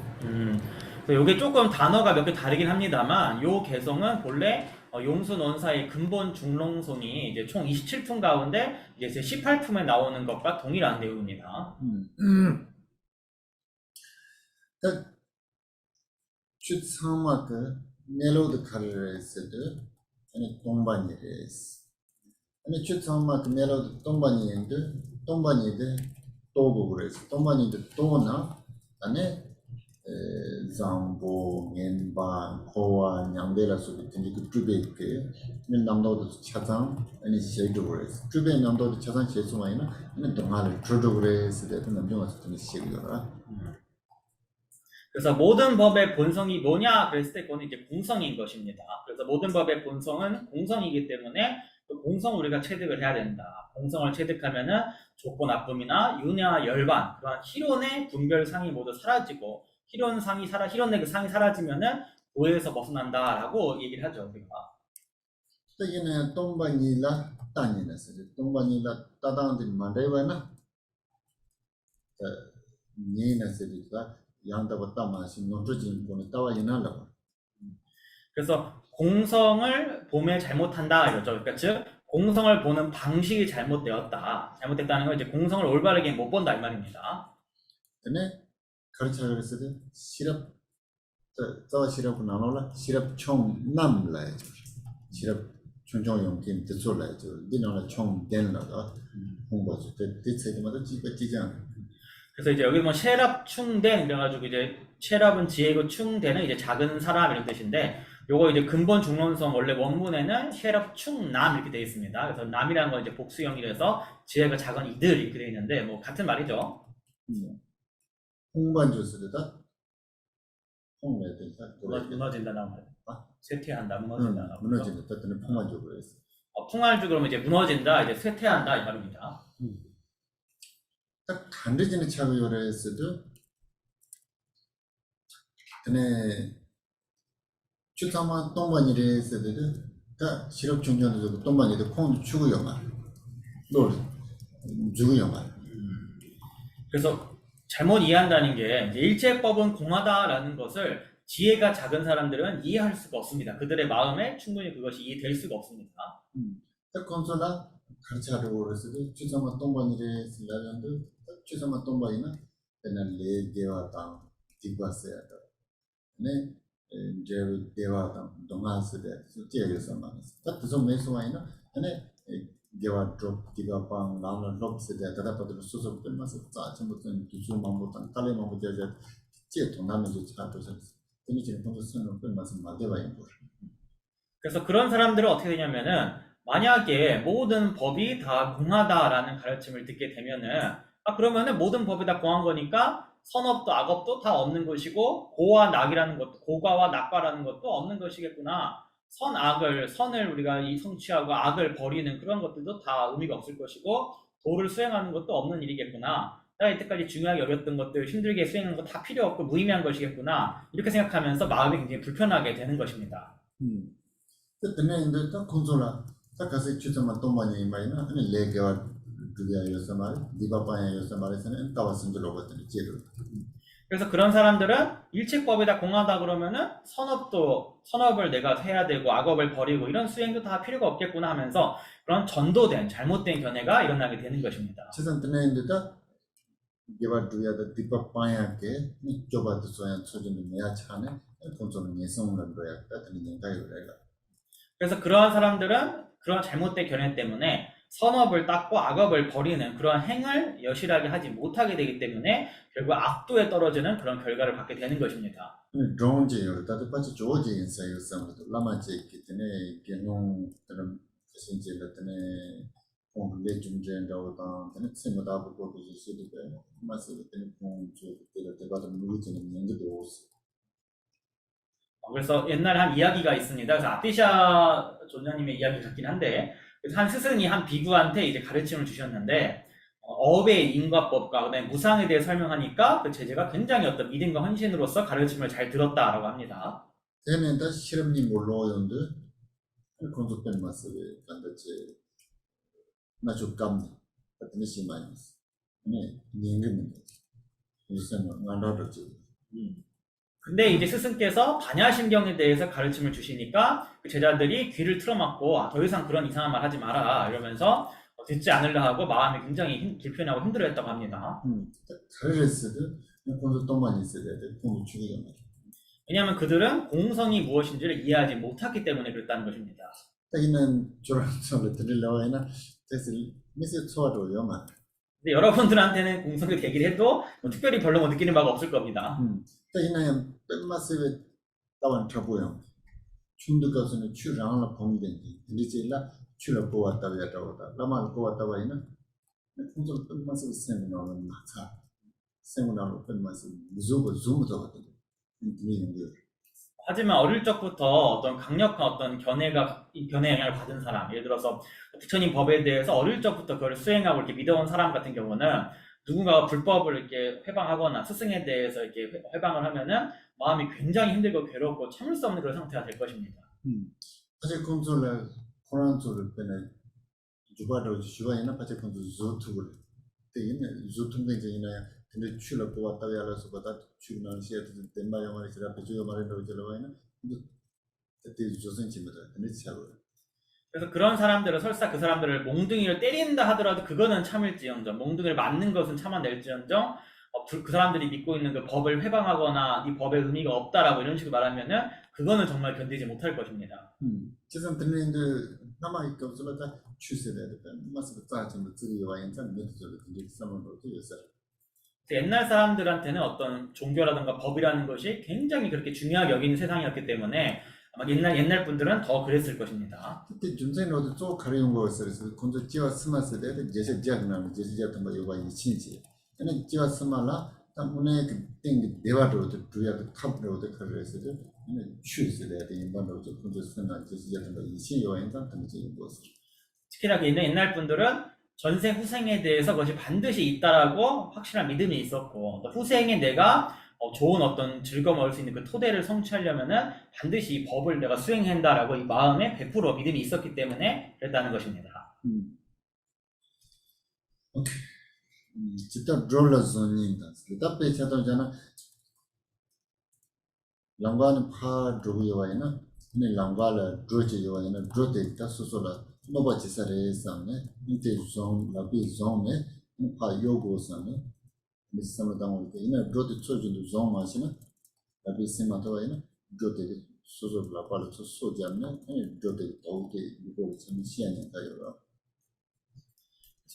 이게 조금 단어가 몇 개 다르긴 합니다만 요 개성은 본래 용수 논사의 근본 중롱송이 이제 총 27품 가운데 이제 18품에 나오는 것과 동일한 내용입니다. 추상마크 멜로드 카르레스드 아니 동반이레스 아니 추상마크 멜로드 동반이데 또부그레스 동반이데 또나 아니 장보 겐바 코와 냥데라 소비 tindik 트베케 민 남도도 차상 아니 셰도그레스 트베 남도도 차상 셰수마이나 아니 동아를 트로도그레스 데도 남정어서 좀 시기요라 그래서 모든 법의 본성이 뭐냐 그랬을 때 그거는 이제 공성인 것입니다. 그래서 모든 법의 본성은 공성이기 때문에 그 공성을 우리가 체득을 해야 된다. 공성을 체득하면은 좋고 나쁨이나 윤회와 열반 그러한 희론의 분별상이 모두 사라지고 희론의 그 상이 사라지면은 도에서 벗어난다라고 얘기를 하죠 우리가. तगिने तोंबानीला तानीना से तोंबानीला तादांदि मारेवाना त नीना से दिता 양다고 따마시 논조진 보는 따와이나라 그래서 공성을 봄에 잘못한다 이거죠. 그러니까 즉 공성을 보는 방식이 잘못됐다는 건 이제 공성을 올바르게 못 본다 이 말입니다. 근데 가르쳐를 했을 때 시럽 저 시럽 나눠라 시럽 총 남라야죠 시럽 총총 용긴 뜻sol라야죠 니나라 총 된라가 공부하죠 대체마다 찌지않아 그래서 이제 여기 뭐 셰랍 충된 그래가지고 이제 셰랍은 지혜고 충대는 이제 작은 사람 이런 뜻인데 요거 이제 근본 중론성 원래 원문에는 셰랍 충남 이렇게 되어 있습니다. 그래서 남이라는 건 이제 복수형이라서 지혜가 작은 이들 이렇게 되어 있는데 뭐 같은 말이죠. 홍반주스르다 홍매들다 무너진다 나온 말. 쇠퇴한다 무너진다 나온 무너진다 뜻은 풍만적으로 했어. 풍할주 그러면 이제 무너진다 이제 쇠퇴한다 이 말입니다. 딱 간드지는 차고요래 했어도 근데 추타만 똥반이래 했어도 다 시럽 중견도 똥반이도 콩 추구요 말 너 죽으요 말 그래서 잘못 이해한다는 게 이제 일체법은 공하다라는 것을 지혜가 작은 사람들은 이해할 수가 없습니다. 그들의 마음에 충분히 그것이 이해될 수가 없습니다. 딱 건설라 가르쳐가지고 그랬어도 추타만 똥반이래 쓰려는데 추타만 똥반이나 그냥 레게와당 디바스야 네 제로 대화당 동아스데 수티에서 말했어. 딱 그래서 매수와이나 네 대화 드롭 디가방 나는 롭스데 다다파도 수습 끝나서 짜침부터 두수만부터 깔레만부터 이제 제 동남에서 차도서 근데 지금 동서는 끝나서 마대와인 거. 그래서 그런 사람들은 어떻게 되냐면은 만약에 모든 법이 다 공하다라는 가르침을 듣게 되면은 그러면은 모든 법이 다 공한 거니까 선업도 악업도 다 없는 것이고 고와 낙이라는 것도 고가와 낙과라는 것도 없는 것이겠구나. 선을 우리가 성취하고 악을 버리는 그런 것들도 다 의미가 없을 것이고 도를 수행하는 것도 없는 일이겠구나. 내가 이때까지 중요하게 여겼던 것들 힘들게 수행하는 거 다 필요 없고 무의미한 것이겠구나. 이렇게 생각하면서 마음이 굉장히 불편하게 되는 것입니다. 그때는 이제 딱 콘솔라 딱 가서 추천만 또 많이 말이나 그냥 레게와 그게 요새 말 디바파야 요새 말에서는 따왔은 줄 알았더니 제로. 그래서 그런 사람들은 일체법에다 공하다 그러면은 선업을 내가 해야 되고 악업을 버리고 이런 수행도 다 필요가 없겠구나 하면서 그런 전도된 잘못된 견해가 일어나게 되는 것입니다. 최선 드네인데다 개바 두야다 디파 파야게 니초바 두소야 초준의 내야 차네 본소는 예성을 로야다 드는 가요래가 그래서 그러한 사람들은 그런 잘못된 견해 때문에 선업을 닦고 악업을 버리는 그런 행을 여실하게 하지 못하게 되기 때문에 결국 악도에 떨어지는 그런 결과를 받게 되는 것입니다. 드론제요 다들 빠지 조제 인사요 삼도 라마제 기테네 게농 그런 신제 같네 공부에 중재한다고다 근데 세마다 보고 있을 때 마스 때는 공주 때를 대바도 누리지는 연구도 그래서 옛날에 한 이야기가 있습니다. 그래서 아피샤 존자님의 이야기 같긴 한데, 그래서 한 스승이 한 비구한테 이제 가르침을 주셨는데, 업의 인과법과 그다음에 무상에 대해 설명하니까 그 제자가 굉장히 어떤 믿음과 헌신으로서 가르침을 잘 들었다라고 합니다. 걔는 다 실험니 몰라요는데 공부된 마스에 간다지 나좀 감네 같은 심하니 네 닝는 무슨 만나더지 근데 이제 스승께서 반야심경에 대해서 가르침을 주시니까 그 제자들이 귀를 틀어막고 더 이상 그런 이상한 말 하지 마라 이러면서 듣지 않으려 하고 마음이 굉장히 불편하고 힘들어했다고 합니다. 잘했어도 공부 또 많이 있어야 돼 공부 중요한 말 왜냐하면 그들은 공성이 무엇인지를 이해하지 못했기 때문에 그랬다는 것입니다. 자기는 저런 소리 들으려고 해나 됐을 미세 초아도요 말 근데 여러분들한테는 공성이 되긴 해도 뭐 특별히 별로 뭐 느끼는 바가 없을 겁니다. 자기는 뺀마스에 따완 트러보요 춤도 가서는 추랑을 봉된지 근데 제일라 추를 보았다고 했다고다 라마를 보았다고 하이나 공성 뺀마스에 세미나는 마차 세미나로 뺀마스 무조건 좀부터 같은 느낌이 하지만 어릴 적부터 어떤 강력한 어떤 견해의 영향을 받은 사람, 예를 들어서 부처님 법에 대해서 어릴 적부터 그걸 수행하고 이렇게 믿어온 사람 같은 경우는 누군가가 불법을 이렇게 회방하거나 스승에 대해서 이렇게 회방을 하면은 마음이 굉장히 힘들고 괴롭고 참을 수 없는 그런 상태가 될 것입니다. 사실 콘솔에 코란솔을 빼내 주바로 주바이나 파체 콘솔 조투를 때는 조투가 이제 이나야 근데 출을 보았다고 알아서 보다 출난 시에도 덴마 영화를 지라 배주가 말해도 저러와이나 근데 그때 조선집니다 근데 차고 그래서 그런 사람들은 설사 그 사람들을 몽둥이를 때린다 하더라도 그거는 참을지언정, 몽둥이를 맞는 것은 참아낼지언정, 그 사람들이 믿고 있는 그 법을 회방하거나 이 법에 의미가 없다라고 이런 식으로 말하면은 그거는 정말 견디지 못할 것입니다. 지금 듣는데 남아있고 없으니까 추세돼야 돼. 마스크 짜증도 들이와 연장 메시지를 이제 삼으로 되었어요. 옛날 사람들한테는 어떤 종교라든가 법이라는 것이 굉장히 그렇게 중요하게 여기는 세상이었기 때문에 아마 옛날 분들은 더 그랬을 것입니다. 그때 준생로도 쭉 가려운 거였어요. 그래서 건조 지와 스마스 때도 제세 지하는 제세 지하던 거 요가 이친지. 근데 지와 스마라 때문에 그때 대화도 두야도 탑으로도 그랬어요. 근데 추세돼야 돼. 인반도 건조 스나 제세 지하던 거 이친 요인가 같은 게 있었어요. 특히나 그 옛날 분들은 전세 후생에 대해서 그것이 반드시 있다라고 확실한 믿음이 있었고 또 후생에 내가 좋은 어떤 즐거움을 얻을 수 있는 그 토대를 성취하려면은 반드시 이 법을 내가 수행한다라고 이 마음에 100% 믿음이 있었기 때문에 그랬다는 것입니다. 진짜 드롤러존인다. 답에 찾아오잖아. 랑바는 파 드로요와이나 근데 랑바라 드로지요와이나 드로데 다소소라 노바치 사레상네 인테 존 라비 존네 파 요고상네 미스마당올테 이나 드로데 초준도 존 마시나 라비 시마토와이나 드로데 소소라 발로 소소잖네 드로데 도게 이거 참 시행이 다요라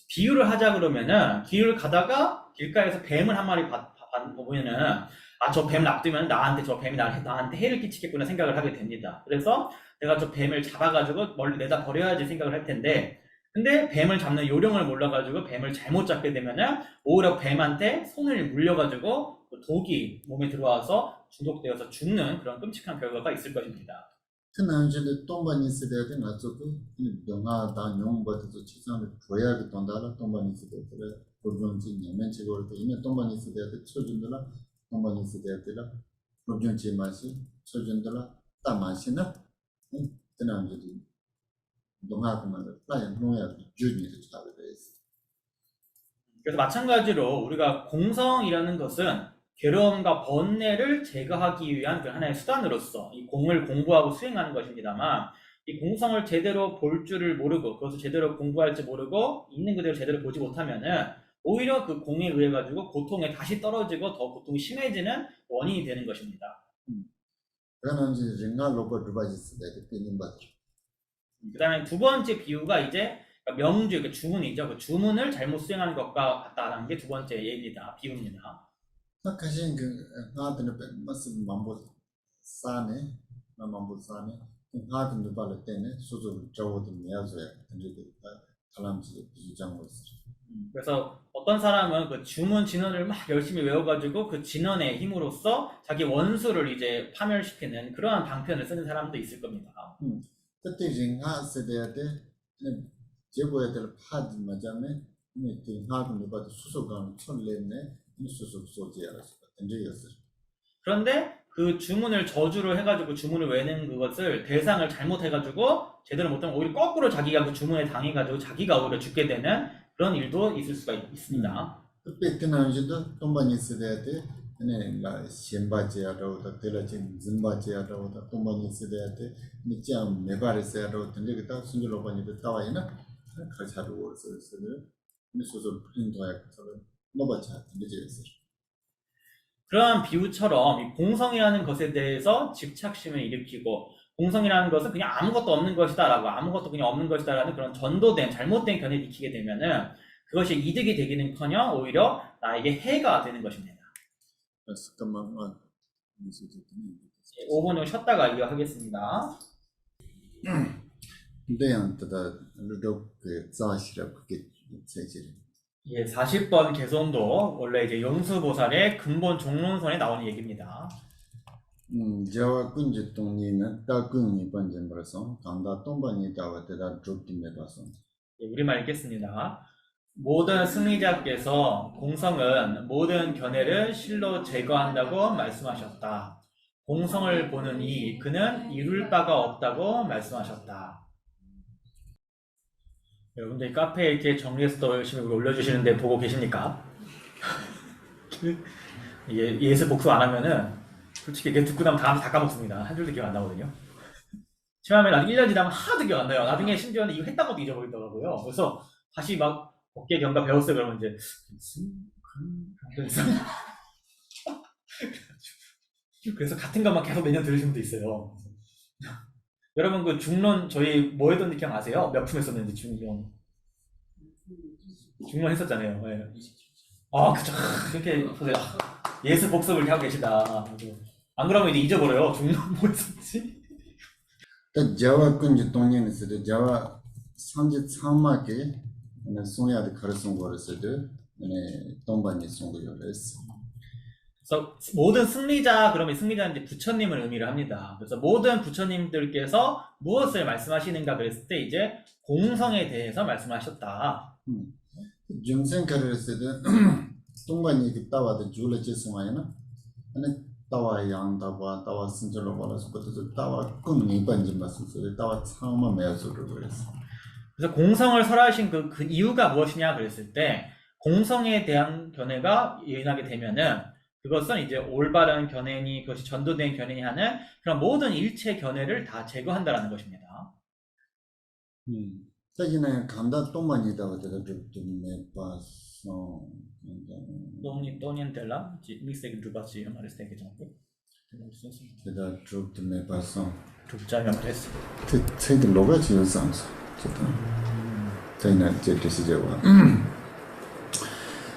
비유를 하자 그러면은 길을 가다가 길가에서 뱀을 한 마리 보면은 저 뱀을 놔두면 저 뱀이 나한테 해를 끼치겠구나 생각을 하게 됩니다. 그래서 내가 저 뱀을 잡아가지고 멀리 내다 버려야지 생각을 할 텐데 근데 뱀을 잡는 요령을 몰라가지고 뱀을 잘못 잡게 되면은 오히려 뱀한테 손을 물려가지고 독이 몸에 들어와서 중독되어서 죽는 그런 끔찍한 결과가 있을 것입니다. 그나저도 똥반이 있어야 돼 나쪽도 영화 다 용받아서 치상을 줘야 돈다라 똥반이 있어야 돼 그런지 년면치 걸때 이미 똥반이 있어야 돼 쳐준다라 똥반이 있어야 돼라 그런지 맛이 쳐준다라 다 맛이나 그나저도 동화하면 라인 농약 주니도 잡아야 돼 그래서 마찬가지로 우리가 공성이라는 것은 괴로움과 번뇌를 제거하기 위한 그 하나의 수단으로서 이 공을 공부하고 수행하는 것입니다만 이 공성을 제대로 볼 줄을 모르고 그것을 제대로 공부할 줄 모르고 있는 그대로 제대로 보지 못하면은 오히려 그 공에 의해 가지고 고통에 다시 떨어지고 더 고통이 심해지는 원인이 되는 것입니다. 그러면 이제 링가 로버 드바이스 때 끊임 받죠. 그다음에 두 번째 비유가 이제 명주, 그 주문이죠. 그 주문을 잘못 수행하는 것과 같다라는 게 두 번째 예입니다. 비유입니다. 사실 그 나한테는 무슨 만보 싸네, 만보 싸네. 나한테는 발을 때는 소소 저거도 내야줘야 근데 사람들이 비유장고 있어. 그래서 어떤 사람은 그 주문 진언을 막 열심히 외워가지고 그 진언의 힘으로써 자기 원수를 이제 파멸시키는 그러한 방편을 쓰는 사람도 있을 겁니다. 그때 링가 세대에 제보에 될 파지 맞아면 이 나한테 봐도 수소가 천래네 수소 소지야서 근데였어. 그런데 그 주문을 저주를 해가지고 주문을 외는 그것을 대상을 잘못해가지고 제대로 못하면 오히려 거꾸로 자기가 그 주문에 당해가지고 자기가 오히려 죽게 되는 그런 일도 있을 수가 있습니다. 그때 때나지도 동반이 세대에 네, 라 셴바지야라고 들어진 짐바지야라고 동반이 세대에 미짱 메바르세야라고 들리겠다 순절로 보니까 따와이나 가사로 쓰는 수소 프린터에 그래서 노바차 들리지였어. 그러한 비유처럼 이 공성이라는 것에 대해서 집착심을 일으키고 공성이라는 것은 그냥 아무것도 없는 것이다라고 아무것도 그냥 없는 것이다라는 그런 전도된 잘못된 견해를 익히게 되면은 그것이 이득이 되기는커녕 오히려 나에게 해가 되는 것입니다. 잠깐만 5분 정도 쉬었다가 이어하겠습니다. 대양보다 루독 자시라 그게 세지. 예, 40번 개선도 원래 이제 영수보살의 근본 종론선에 나오는 얘기입니다. 자와 군지 동리는 따군이 번전으로서 강다 동반이 다와대다 좁dim에 봐서. 예, 우리말 읽겠습니다. 모든 승리자께서 공성은 모든 견해를 실로 제거한다고 말씀하셨다. 공성을 보는 그는 이룰 바가 없다고 말씀하셨다. 여러분들 카페에 이렇게 정리해서 또 열심히 올려주시는데 보고 계십니까? 예습 복습 안 하면은 솔직히 이게 듣고 나면 다음 다 까먹습니다. 한 줄도 기억 안 나거든요. 처음에 나중에 1년 지나면 하나도 기억 안 나요. 나중에 심지어는 이거 했던 것도 잊어버리더라고요. 그래서 다시 막 어깨 경과 배웠어요. 그러면 이제 그래서 같은 것만 계속 매년 들으시는 분도 있어요. 여러분 그 중론 저희 뭐 했던지 기억 아세요? 몇 품 했었는지 중론 했었잖아요. 네. 아 그쵸. 이렇게 보세요. 예습 복습을 하고 계시다. 안 그러면 이제 잊어버려요. 중론 뭐 했었지? 자와 군지 동리는 쓰되 자와 상지 참마게 송야의 가르송 거를 동반이 송거였어. 그래서 모든 승리자 그러면 승리자는 이제 부처님을 의미를 합니다. 그래서 모든 부처님들께서 무엇을 말씀하시는가 그랬을 때 이제 공성에 대해서 말씀하셨다. 중생가를 쓰되 동반이 그 따와도 줄을 지송하이나 아니 따와 양다와 따와 신절로 말해서 그것도 따와 꿈이 번진 말씀을 따와 참마 매수를 그랬어. 그래서 공성을 설하신 그 이유가 무엇이냐 그랬을 때 공성에 대한 견해가 유인하게 되면은 그것은 이제 올바른 견해니 그것이 전도된 견해니 하는 그런 모든 일체 견해를 다 제거한다라는 것입니다. 자기는 간다 동반이다고 좀 봤어. Donientella, mixte que drubaci eu mare steke 정도. 제가 좀 봤어. dru자면 그랬어. 책 로가 지었어. 저희는 제 뜻이죠.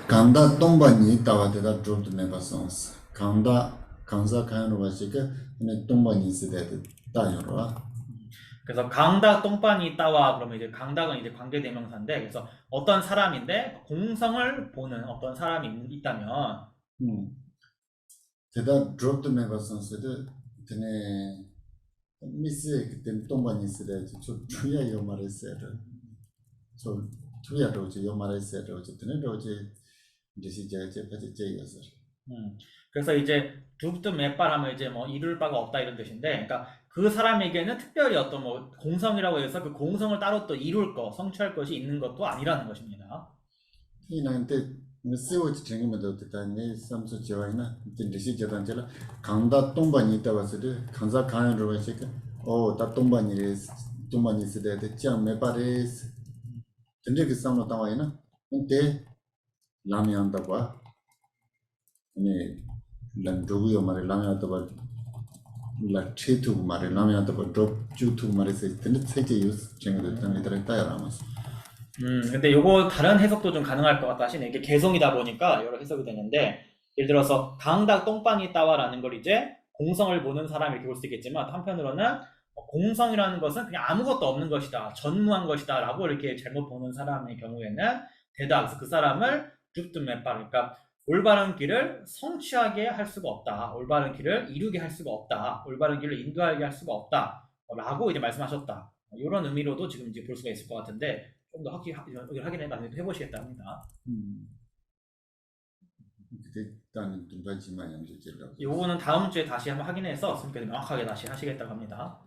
간다 동반이 다와대다 좀 봤어. 간다 강사 가는 것이가 근데 동반이 있을 때 따여라. 그래서 강다 똥반이 따와 그러면 이제 강닥은 이제 관계대명사인데 그래서 어떤 사람인데 공성을 보는 어떤 사람이 있다면 대다 drop the 메가선스도 되네 미스 그때 동반이 있을 때 주야 요 말했어요. 저 주야도 요 말했어요. 어쨌든 어제 이제 제였어. 그래서 이제 두부트 맷발 하면 이제 뭐 이룰 바가 없다 이런 뜻인데, 그러니까 그 사람에게는 특별히 어떤 뭐 공성이라고 해서 그 공성을 따로 또 이룰 거, 성취할 것이 있는 것도 아니라는 것입니다. 이나한테 세워지 챙기면서 됐다니 삼수 지와이나 진리시 제단절라 강다 동반이 있다고서도 강사 강으로 하시게 다 동반이래 동반이 있어야 돼 짱 매바레스 근데 그 상로 따와이나 근데 라미안다 봐 아니 란도구요 말에 라미안다 봐 라체투 말에 라미안다 봐 드롭 말에 근데 세계 유스 챙겨도 되는 데 따라라마스 근데 요거 다른 해석도 좀 가능할 것 같다 하시네. 이게 개성이다 보니까 여러 해석이 되는데, 예를 들어서 강닭 똥방이 따와라는 걸 이제 공성을 보는 사람 이렇게 볼 수 있겠지만, 또 한편으로는 공성이라는 것은 그냥 아무것도 없는 것이다, 전무한 것이다 라고 이렇게 잘못 보는 사람의 경우에는 대다, 그래서 그 사람을 줍든메빠, 그러니까 올바른 길을 성취하게 할 수가 없다, 올바른 길을 이루게 할 수가 없다, 올바른 길을 인도하게 할 수가 없다 라고 이제 말씀하셨다. 이런 의미로도 지금 이제 볼 수가 있을 것 같은데, 좀 더 확인해 나중에 해보시겠다 합니다. 일단은 눈까지만 양질질라고 요거는 다음 주에 다시 한번 확인해서 선생님께서 명확하게 다시 하시겠다고 합니다.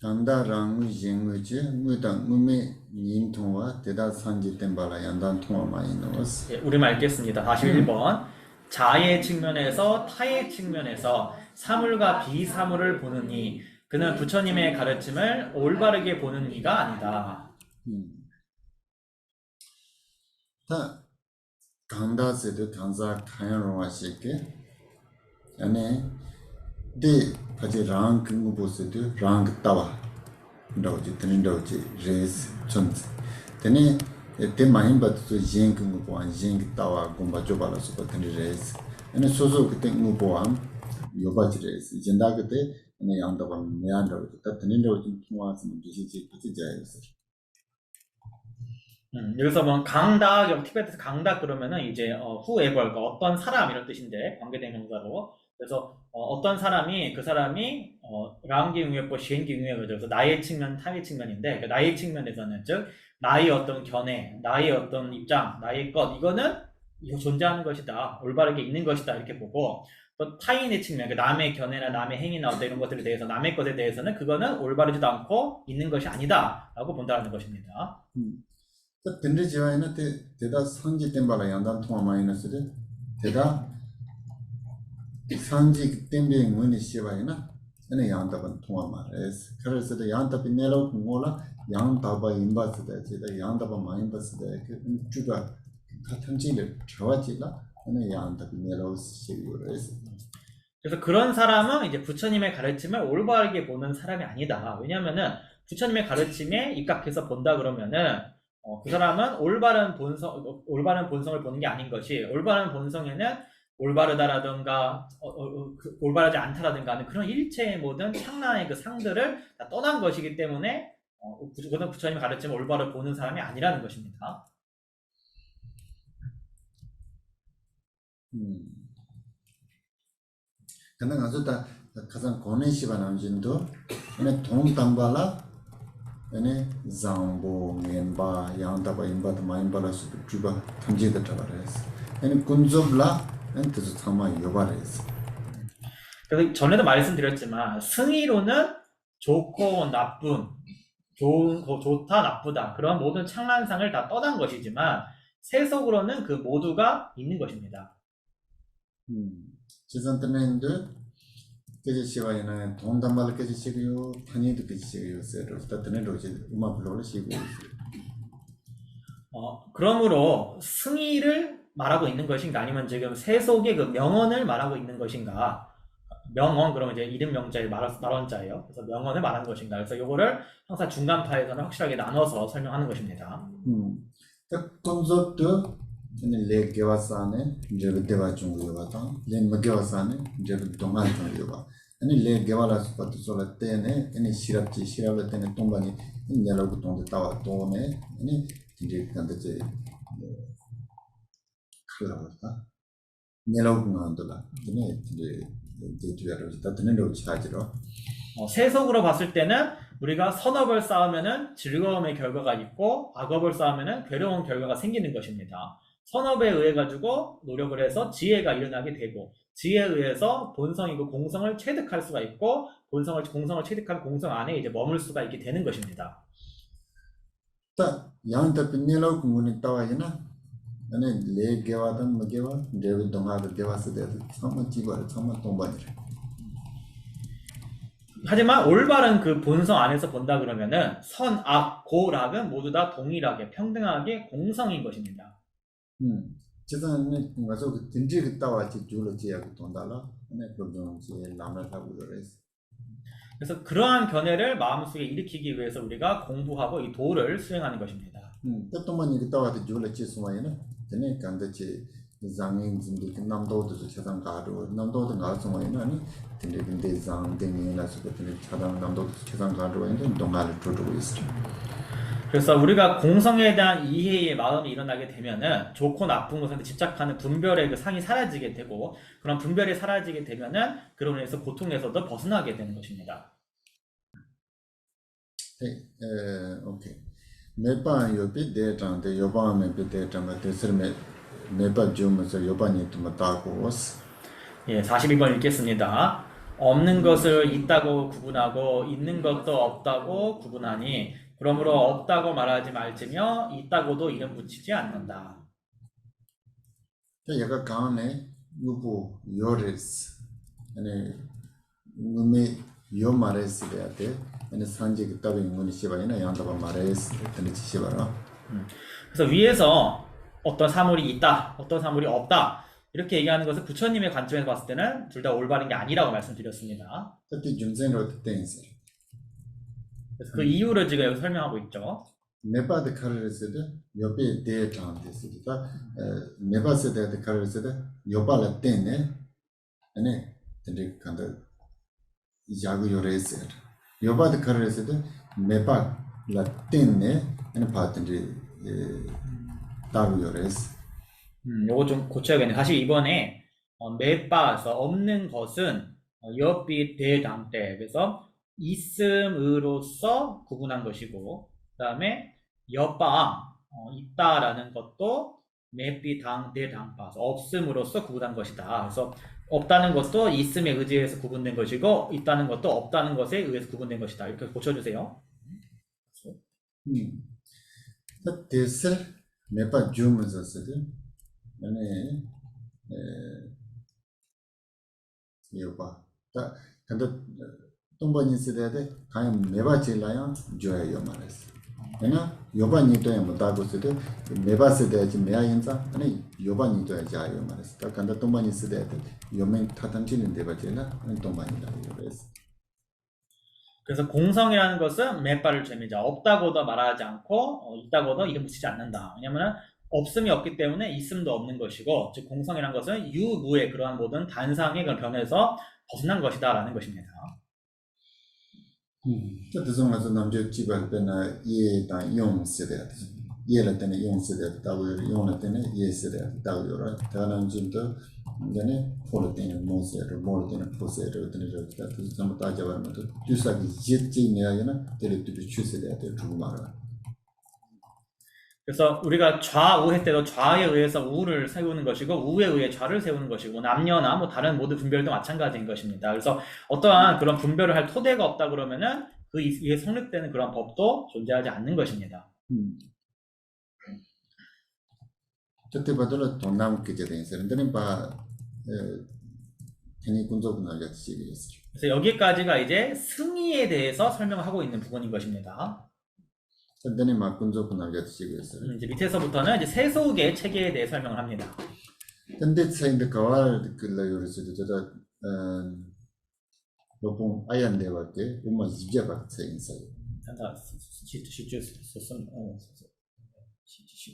강다랑 잉의지 무당 무메 님통과 대다 산지 땜발라 양단 통화 많이 넣었어. 예, 우리말 읽겠습니다. 다시 1번. 자의 측면에서 타의 측면에서 사물과 비사물을 보는 이 그는 부처님의 가르침을 올바르게 보는 이가 아니다. 다 강다세도 강사 강연으로 하실게. 안에 데 같이 랑 근무 보세도 랑 따와. ndauji tene ndauji res chunzi tene te mahim bat so yin ngu bo an yin tawa gomba joba la so tene res ene soso kete ngu bo am yoba ji res jinda kete ene yang da ba me an da ta tene ndauji tuwa sin bi ji ji ja요. 여기서 뭐 강닭, 티베트에서 강닭 그러면은 이제 후에벌과 어떤 사람 이런 뜻인데 관계된 명사로. 그래서 어떤 사람이 그 사람이 랑기응회법 시행기응회가 그래서 나의 측면, 타의 측면인데 그 나의 측면에서는 즉 나의 어떤 견해, 나의 어떤 입장, 나의 것 이거는 이거 존재하는 것이다, 올바르게 있는 것이다 이렇게 보고, 또 타인의 측면, 그 남의 견해나 남의 행위나 어떤 이런 것들에 대해서 남의 것에 대해서는 그거는 올바르지도 않고 있는 것이 아니다라고 본다는 것입니다. 근데 제와이나 대다 상지 땜발라 양단 통화 마이너스데 대다 상지 땜비 문이 시바이나 ene yang taban tuwa ma res kare se de yang tabi nelo ngola yang taba imba se de je de yang taba ma imba se de ke chuga ka tamji le chawa ji la ene yang tabi nelo se yo res. 그래서 그런 사람은 이제 부처님의 가르침을 올바르게 보는 사람이 아니다. 왜냐면은 부처님의 가르침에 입각해서 본다 그러면은 그 사람은 올바른 본성을 보는 게 아닌 것이, 올바른 본성에는 올바르다라든가 올바르지 않다라든가 하는 그런 일체의 모든 창란의 그 상들을 다 떠난 것이기 때문에 그것은 부처님의 가르침을 올바르 보는 사람이 아니라는 것입니다. 근데 아주 다 가장 고뇌 시바 남진도 ene 동 담발라 ene zambo menba yang taba imba da maimba su juba tamji da tabares ene kunzobla 엔트도 참아 요바레스. 그래서 전에도 말씀드렸지만 승의로는 좋고 나쁜, 좋다 나쁘다 그런 모든 창란상을 다 떠난 것이지만 세속으로는 그 모두가 있는 것입니다. 지선때문에 깨지 시와이나 돈 담발 깨지 시고요, 판이도 깨지 시고요, 세로 스타트는 로지 음악으로 시고. 그러므로 승의를 말하고 있는 것인가 아니면 지금 세속의 그 명언을 말하고 있는 것인가. 명언 그러면 이제 이름 명자의 말원자예요. 그래서 명언을 말하는 것인가. 그래서 이거를 항상 중간파에서는 확실하게 나눠서 설명하는 것입니다. 콘셉트 내 개와사네 이제 대화 중요하다. 내 먹여와사네 이제 동안 중요하. 아니 내 개와라서 것도 solă 때네 아니 시랍을 때네 동반이 내려고 동데 따와 동네 아니 이제 간다지 그러다 내려오고 한다라 근데 이제 뒤에로 다트는로 차지로 세속으로 봤을 때는 우리가 선업을 쌓으면은 즐거움의 결과가 있고 악업을 쌓으면은 괴로운 결과가 생기는 것입니다. 선업에 의해 가지고 노력을 해서 지혜가 일어나게 되고 지혜에 의해서 본성이고 공성을 체득할 수가 있고 공성을 체득한 공성 안에 이제 머물 수가 있게 되는 것입니다. 딱 양다 빈내로 공군이 따와이나 아니 레 개와든 뭐 개와 레비 동아도 개와서 돼도 정말 지거를 정말 동반이래. 하지만 올바른 그 본성 안에서 본다 그러면은 선, 악, 고락은 모두 다 동일하게 평등하게 공성인 것입니다. 지단에 가서 그 딘지 그 따와지 줄어지야 동달라. 아니 그런 게 남을 하고 그래서. 그래서 그러한 견해를 마음속에 일으키기 위해서 우리가 공부하고 이 도를 수행하는 것입니다. 또만 이게 따와지 줄어지 수마이나 전에 간다지 장인 진들 남도도 세상 가로 남도도 가서마이나 아니 근데 장땡이 나서 그 차당 남도도 세상 가로 있는 동아를 두고 있어. 그래서 우리가 공성에 대한 이해의 마음이 일어나게 되면은 좋고 나쁜 것에 집착하는 분별의 그 상이 사라지게 되고 그런 분별이 사라지게 되면은 그로 인해서 고통에서도 벗어나게 되는 것입니다. 오케이. 매번 요비 대장데 요바면 비대장에 대스르메 매번 좀서 요반이 좀 따고스. 예, 42번 읽겠습니다. 없는 것을 있다고 구분하고 있는 것도 없다고 구분하니 그러므로 없다고 말하지 말지며 있다고도 이름 붙이지 않는다. 얘가 강에 유부 요레스. 아니 몸에 요 말했을 때 아니 산지 그따위 문이 시바이나 양다바 말했을 때 시바라. 그래서 위에서 어떤 사물이 있다, 어떤 사물이 없다 이렇게 얘기하는 것을 부처님의 관점에서 봤을 때는 둘 다 올바른 게 아니라고 말씀드렸습니다. 그때 준생으로 땡스. 그래서 그 이유를 지금 여기 설명하고 있죠. 네바드 카르스데 옆에 대장데스다. 네바스데 카르스데 요발라 땡네. 아니 근데 간다 야구 요레스. 요바드 카르스데 네바 라틴네 아니 바든지 다루 요레스. 요거 좀 고쳐야겠네. 다시 이번에 매빠서 없는 것은 옆이 대당대 그래서 있음으로써 구분한 것이고 그 다음에 옆방 있다라는 것도 매삐 당 대당파 없음으로써 구분한 것이다. 그래서 없다는 것도 있음에 의지해서 구분된 것이고 있다는 것도 없다는 것에 의해서 구분된 것이다. 이렇게 고쳐주세요. 대슬 네바 주문서스데 아니 요바 다 근데 동반이 쓰대데 가면 매바질라야 줘요 말했어. 그러나 요반이 또야 못 하고 쓰대 매바스대지 매야인자 아니 요반이 또야 자요 말했어. 다 근데 동반이 쓰대데 요면 타탄치는 데바질라 동반이다 그랬어. 그래서 공성이라는 것은 매빠를 죄미자 없다고도 말하지 않고 있다고도 이름 붙이지 않는다. 왜냐하면 없음이 없기 때문에 있음도 없는 것이고 즉 공성이란 것은 유무의 그러한 모든 단상의 그런 변에서 벗어난 것이다라는 것입니다. 그래서 가서 남자 집에 때나 예다 용세대 예를 때는 용세대 따고 용을 때는 예세대 따고요. 다른 집도 근데 폴 때는 모세를 뭘 때는 포세를 때는 저기다 전부 다 잡아면 또 주사기 jet지 내야나 데리트도 추세대 때 두고 말아. 그래서 우리가 좌우할 때도 좌에 의해서 우를 세우는 것이고 우에 의해 좌를 세우는 것이고 남녀나 뭐 다른 모든 분별도 마찬가지인 것입니다. 그래서 어떠한 그런 분별을 할 토대가 없다 그러면은 그 위에 성립되는 그런 법도 존재하지 않는 것입니다. 저때 봐도 동남 기제된 사람들은 봐 괜히 군소군 알려지기 위해서. 그래서 여기까지가 이제 승의에 대해서 설명하고 있는 부분인 것입니다. 근데 막 군소군 알려지기 위해서. 이제 밑에서부터는 이제 세속의 체계에 대해 설명을 합니다. 근데 차인데 가을 그걸 요리서도 저다 높은 아얀데밖에 엄마 집자박 차인사요. 한다 시주 소선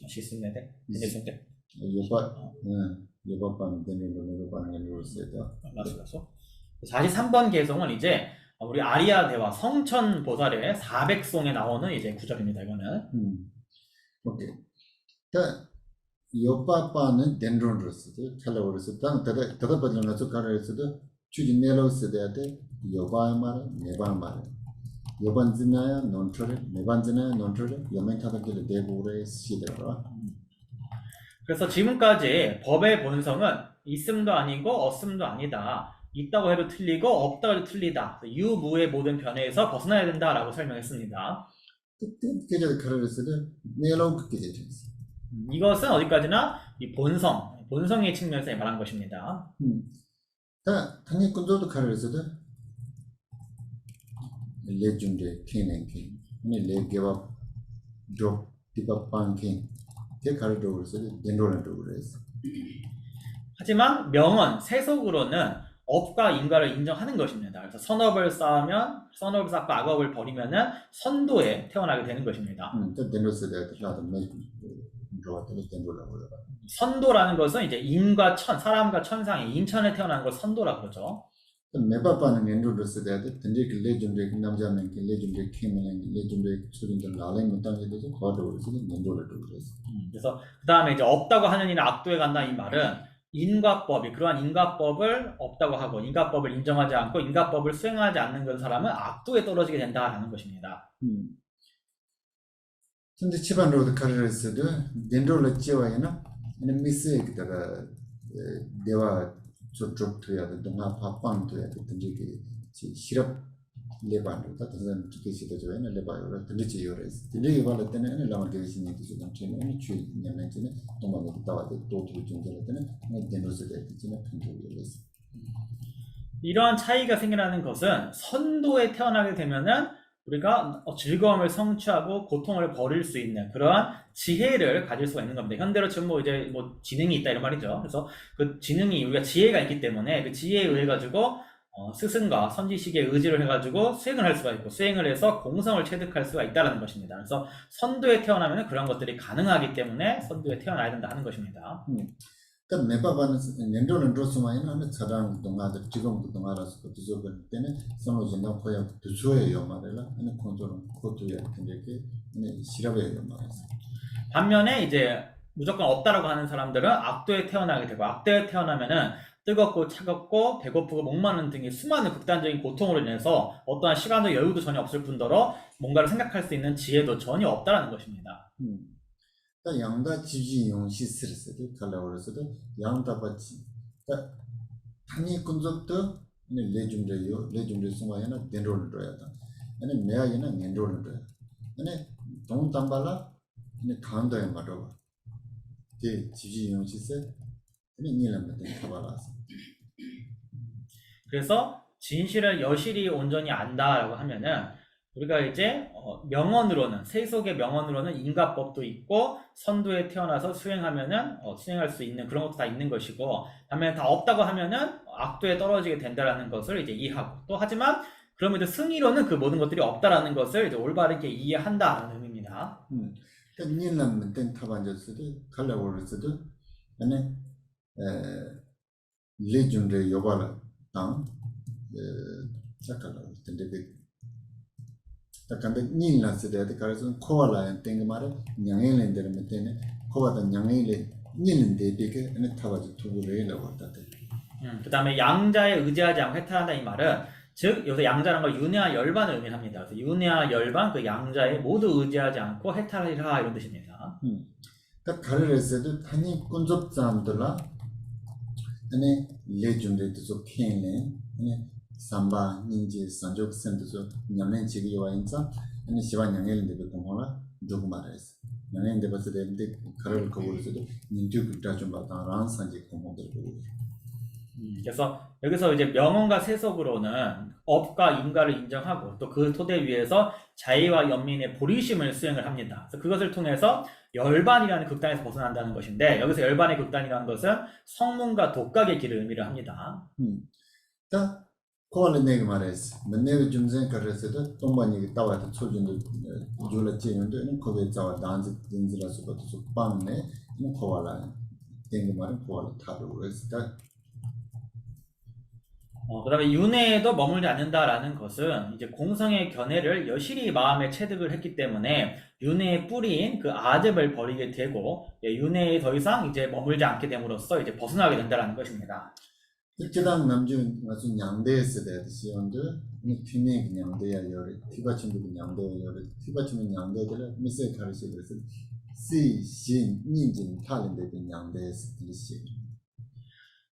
시스네데 이제 요바반 되는 거는 요바는 요리서다. 맞습니다. 43번 개성은 이제 우리 아리아 대화 성천 보살의 400송에 나오는 이제 구절입니다. 이거는. 오케이. 자, 요바반은 덴드론으로서도 칼라오로서 다다 버전에서 가르쳐도 주진 내려서야 돼. 요바 말, 네바 말. 요반지나야 논트레, 네반지나야 논트레, 여멘타다길 대보레 시대라. 그래서 지금까지 법의 본성은 있음도 아니고 없음도 아니다. 있다고 해도 틀리고 없다고 해도 틀리다. 유무의 모든 변해에서 벗어나야 된다라고 설명했습니다. 그게 가르쳤어도 내로 그게 되지. 이것은 어디까지나 이 본성의 측면에서 말한 것입니다. 다 당연히 군도도 가르쳤어도 레준데 킹랭킹 아니 레게바 드롭 디바 빵킹 그 가르쳐서도 덴로란도 그랬어. 하지만 명언, 세속으로는 업과 인과를 인정하는 것입니다. 그래서 선업을 쌓고 악업을 버리면은 선도에 태어나게 되는 것입니다. 또 덴로스데 나도 매 들어왔더니 덴로라고 그래. 선도라는 것은 이제 인과 사람과 천상의 인천에 태어난 걸 선도라 그러죠. 매바빠는 덴로스데 덴제 그 레준데 남자면 그 레준데 킹랭 레준데 소린들 나래 못하게 되죠. 거도 그래서 덴로라고 그랬어. 그래서 그 다음에 이제 없다고 하는 이는 악도에 간다 이 말은 그러한 인과법을 없다고 하고 인과법을 인정하지 않고 인과법을 수행하지 않는 그런 사람은 악도에 떨어지게 된다라는 것입니다. 근데 집안으로도 가르쳤어도 덴로를 지어야나 아니 미스에 그다가 대화 저쪽 돼야 돼. 동아 밥빵 돼야 돼. 근데 그 시럽 레바로 다 그런 특히시도 저에는 레바요를 들리지 요래서 들리기 발을 때는 라마게 신이 되는 팀은 취냐면 이제 도마도 따와도 또 들을 때는 덴로스에 되지는 편도로서 이러한 차이가 생기라는 것은 선도에 태어나게 되면은 우리가 즐거움을 성취하고 고통을 버릴 수 있는 그러한 지혜를 가질 수가 있는 겁니다. 현대로 지금 이제 지능이 있다 이런 말이죠. 그래서 그 지능이 우리가 지혜가 있기 때문에 그 지혜에 의해 가지고 스승과 선지식의 의지를 해가지고 수행을 할 수가 있고 수행을 해서 공성을 체득할 수가 있다는 것입니다. 그래서 선도에 태어나면 그런 것들이 가능하기 때문에 선도에 태어나야 된다 하는 것입니다. 그러니까 매바바는 낸도는 로스마이는 하면 차랑 동아들 지금도 동아라서 그쪽은 때는 선호진나 거야 두소예요 말이라 아니 kon조는 그것도야 근데 그 시럽이에요 말이죠. 반면에 이제 무조건 없다라고 하는 사람들은 악도에 태어나게 되고 악도에 태어나면은 뜨겁고 차갑고 배고프고 목마른 등의 수많은 극단적인 고통으로 인해서 어떠한 시간도 여유도 전혀 없을 뿐더러 뭔가를 생각할 수 있는 지혜도 전혀 없다라는 것입니다. 양다 지지 용시 스르스도 칼라오르스도 양다 받지. 당이 군족도 레준데 수마야나 덴로를 줘야다. 아니 매야이나 낸로를 줘야. 아니 동 담발라 아니 강도에 말어. 그 지지 용시 스 아니 니라면 타발라서. 그래서 진실을 여실히 온전히 안다라고 하면은 우리가 이제 명언으로는 세속의 명언으로는 인과법도 있고 선도에 태어나서 수행하면은 수행할 수 있는 그런 것도 다 있는 것이고 반면에 다 없다고 하면은 악도에 떨어지게 된다라는 것을 이제 이해하고 또 하지만 그럼에도 승리로는 그 모든 것들이 없다라는 것을 이제 올바르게 이해한다라는 의미입니다. 그러니까 니라면 타반졌어도 칼라오르스도 아니 레준데 요발라 당 자칼라 근데 근데 니라스데 그래서 코알라 땡마레 냥엘렌데르 메테네 코바다 냥엘레 니는데 되게 네 타바지 투구레라고 왔다데. 그다음에 양자에 의지하지 않고 해탈한다 이 말은 즉 여기서 양자라는 건 윤회와 열반을 의미합니다. 그래서 윤회와 열반 그 양자에 모두 의지하지 않고 해탈하리라 이런 뜻입니다. 그러니까 가르레스도 단위 군접 사람들라 아니 레준데 또 켄네 아니 삼바 닌지 산족 센터서 냐면 지기 와인자 아니 시바 냥엘인데 공호라 누구 말했어. 냥엘인데 봤을 때 가르를 거부해서도 닌주 그다 좀 받아 란 산지 공호들 보고. 그래서 여기서 이제 명언과 세속으로는 업과 인과를 인정하고 또 그 토대 위에서 자의와 연민의 보리심을 수행을 합니다. 그래서 그것을 통해서 열반이라는 극단에서 벗어난다는 것인데 여기서 열반의 극단이라는 것은 성문과 독각의 길을 의미를 합니다. 다 코알레 내가 말했어. 내가 좀전 가르쳐도 동반이 따와도 초준도 줄을 찌는데 거기에 자와 단지 진지라서 것도 빵네 코알라 땡이 말은 코알라 타로 그래서 그다음에 윤회에도 머물지 않는다라는 것은 이제 공성의 견해를 여실히 마음에 체득을 했기 때문에 윤회의 뿌리인 그 아집을 버리게 되고 윤회에 더 이상 이제 머물지 않게 됨으로써 이제 벗어나게 된다라는 것입니다. 일제당 남주 무슨 양대에서 대시온데 피메 양대야 요리 피바침도 양대야 요리 피바침은 양대들 미세 가르치 그래서 시신 인진 탈인데 양대에서 들시.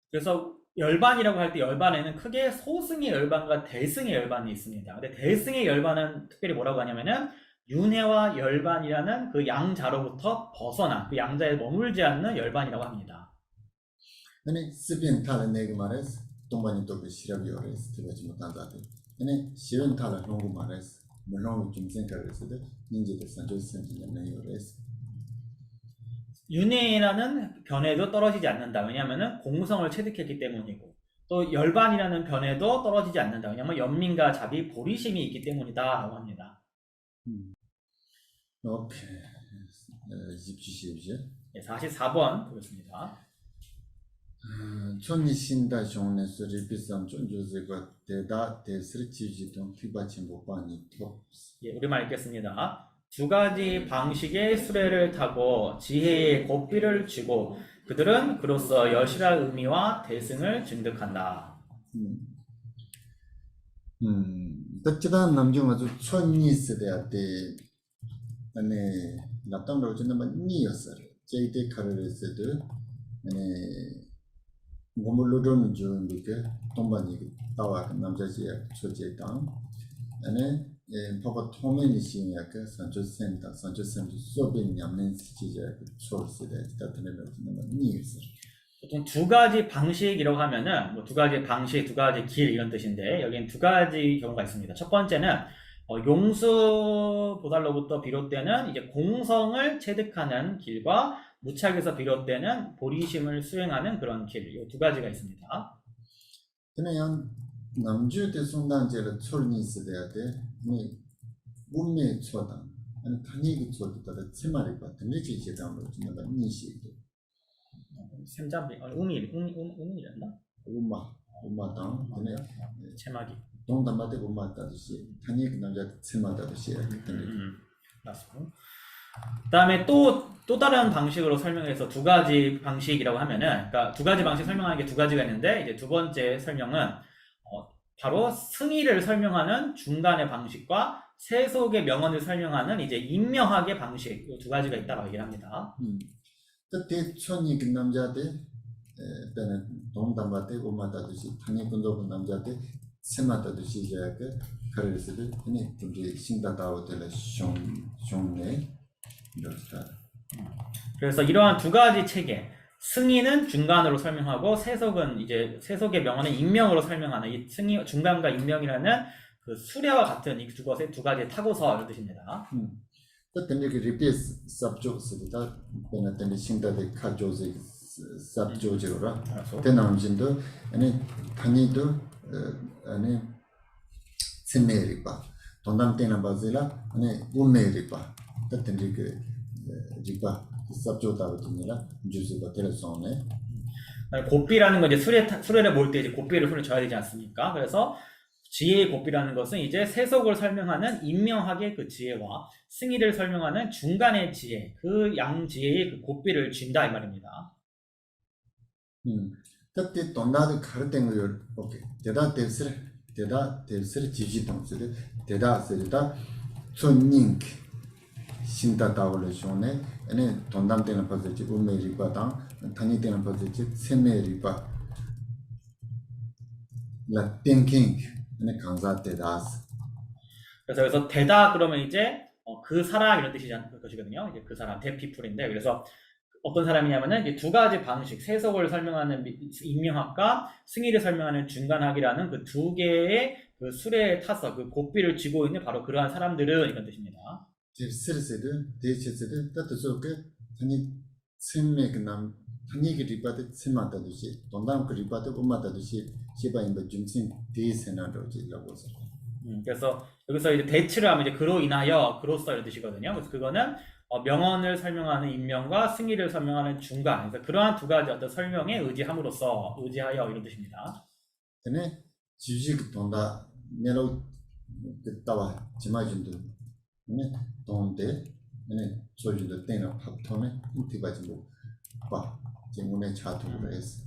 그래서 열반이라고 할 때 열반에는 크게 소승의 열반과 대승의 열반이 있습니다. 근데 대승의 열반은 특별히 뭐라고 하냐면은 윤회와 열반이라는 그 양자로부터 벗어난 그 양자에 머물지 않는 열반이라고 합니다. 아니 스빈 탈은 내가 말했어. 동반이 또 시랍이 어렸어. 되지 못한다데. 아니 시원 탈은 농구 말했어. 물론 좀 생각했어도 인지도 산조선지는 어렸어. 윤회라는 변에도 떨어지지 않는다. 왜냐하면 공성을 체득했기 때문이고 또 열반이라는 변에도 떨어지지 않는다. 왜냐하면 연민과 자비, 보리심이 있기 때문이다라고 합니다. 오케이. 27. 44번 보겠습니다. 촌이 신다 종내 소리 비싼 존조세가 대다 대스를 지지동 피바치 못반이 또. 예, 우리말 읽겠습니다. 두 가지 방식의 수레를 타고 지혜의 고삐를 쥐고 그들은 그로써 여실한 의미와 대승을 증득한다. 그치다 남중 아주 촌이 쓰대야 돼. 아니 나타나로 지나면 니였어. 제이데 카르레스도 아니 고물로돈 주는데 동반이 따와 남자지야 초제당 아니 파파 토메니 시니아가 산조센다 산조센도 소빈 냠는 시지야 초르스데 다트네로 지나면 니였어. 보통 두 가지 방식이라고 하면은 뭐 두 가지 방식, 두 가지 길 이런 뜻인데 여기는 두 가지 경우가 있습니다. 첫 번째는 용수 보살로부터 비롯되는 이제 공성을 체득하는 길과 무착에서 비롯되는 보리심을 수행하는 그런 길, 이 두 가지가 있습니다. 그냥 남주의 송단제를 철니 쓰대야 돼. 이 문매 초당 아니 단위기 초도다 치마리 같은 게 지지당으로 지나가 니시도. 샘잠비, 음이랬나? 엄마당 그냥 제막이. 동담마대 엄마다듯이 단위기 남자 치마다듯이 맞습니다. 그다음에 또 다른 방식으로 설명해서 두 가지 방식이라고 하면은, 그러니까 두 가지 방식 설명하는 게 두 가지가 있는데 이제 두 번째 설명은 바로 승의를 설명하는 중간의 방식과 세속의 명언을 설명하는 이제 임명학의 방식 이 두 가지가 있다고 얘기를 합니다. 그때 촌이 그 남자들 때는 동담마대 엄마다듯이 단위 군도군 남자들 세마다듯이 이제 그 그래서도 그냥 이제 신다다오들 쇼네 그래서 이러한 두 가지 체계, 승의는 중간으로 설명하고 세속은 이제 세속의 명언은 임명으로 설명하는 이 승의 중간과 임명이라는 그 수레와 같은 이 두 것의 두 가지 타고서 이런 뜻입니다. 그때 그 리피스 삽조스다 베나텐이 신다데 카조지 삽조지로라 대남진도 아니 단위도 아니 세메리바 동담때나 바질라 아니 우메리바 그때 그 리바 삽조다거든요. 주스가 텔레손에 고삐라는 건 이제 수레를 몰 때 이제 고삐를 손에 져야 되지 않습니까? 그래서 지혜의 고삐라는 것은 이제 세속을 설명하는 임명학의 그 지혜와 승의를 설명하는 중간의 지혜, 그 양지혜의 그 고삐를 쥔다 이 말입니다. 그때 돈나도 가르된 거 오케이. 대다 델스를 지지동스를 대다 쓰리다 손닝 신다다올레 쇼네 아니 돈담되는 버즈지 우메리바당 단위되는 버즈지 세메리바 라 띵킹 아니 강사 대다스. 그래서 여기서 대다 그러면 이제 그 사람 이런 것이거든요. 이제 그 사람 대피플인데 그래서 어떤 사람이냐면은 이제 두 가지 방식, 세속을 설명하는 임명학과 승의를 설명하는 중간학이라는 그 두 개의 그 수레에 타서 그 고삐를 쥐고 있는 바로 그러한 사람들은 이런 뜻입니다. 스르스르 대체스르 따뜻하게 아니 생맥 남 한이기 리바데 세마다듯이 돈담 그 리바데 엄마다듯이 시바인바 중심 대세나로지라고 해서 그래서 여기서 이제 대치를 하면 이제 그로 인하여 그로써 이런 뜻이거든요. 그래서 그거는 명언을 설명하는 임명과 승의를 설명하는 중간. 그래서 그러한 두 가지 어떤 설명에 의지하여 이런 뜻입니다. 근데 지식 돈다 내로 그따와 지마진도 네 돈데 네 소리도 때나 밥통에 인티바지 뭐봐 지문에 차트로 해서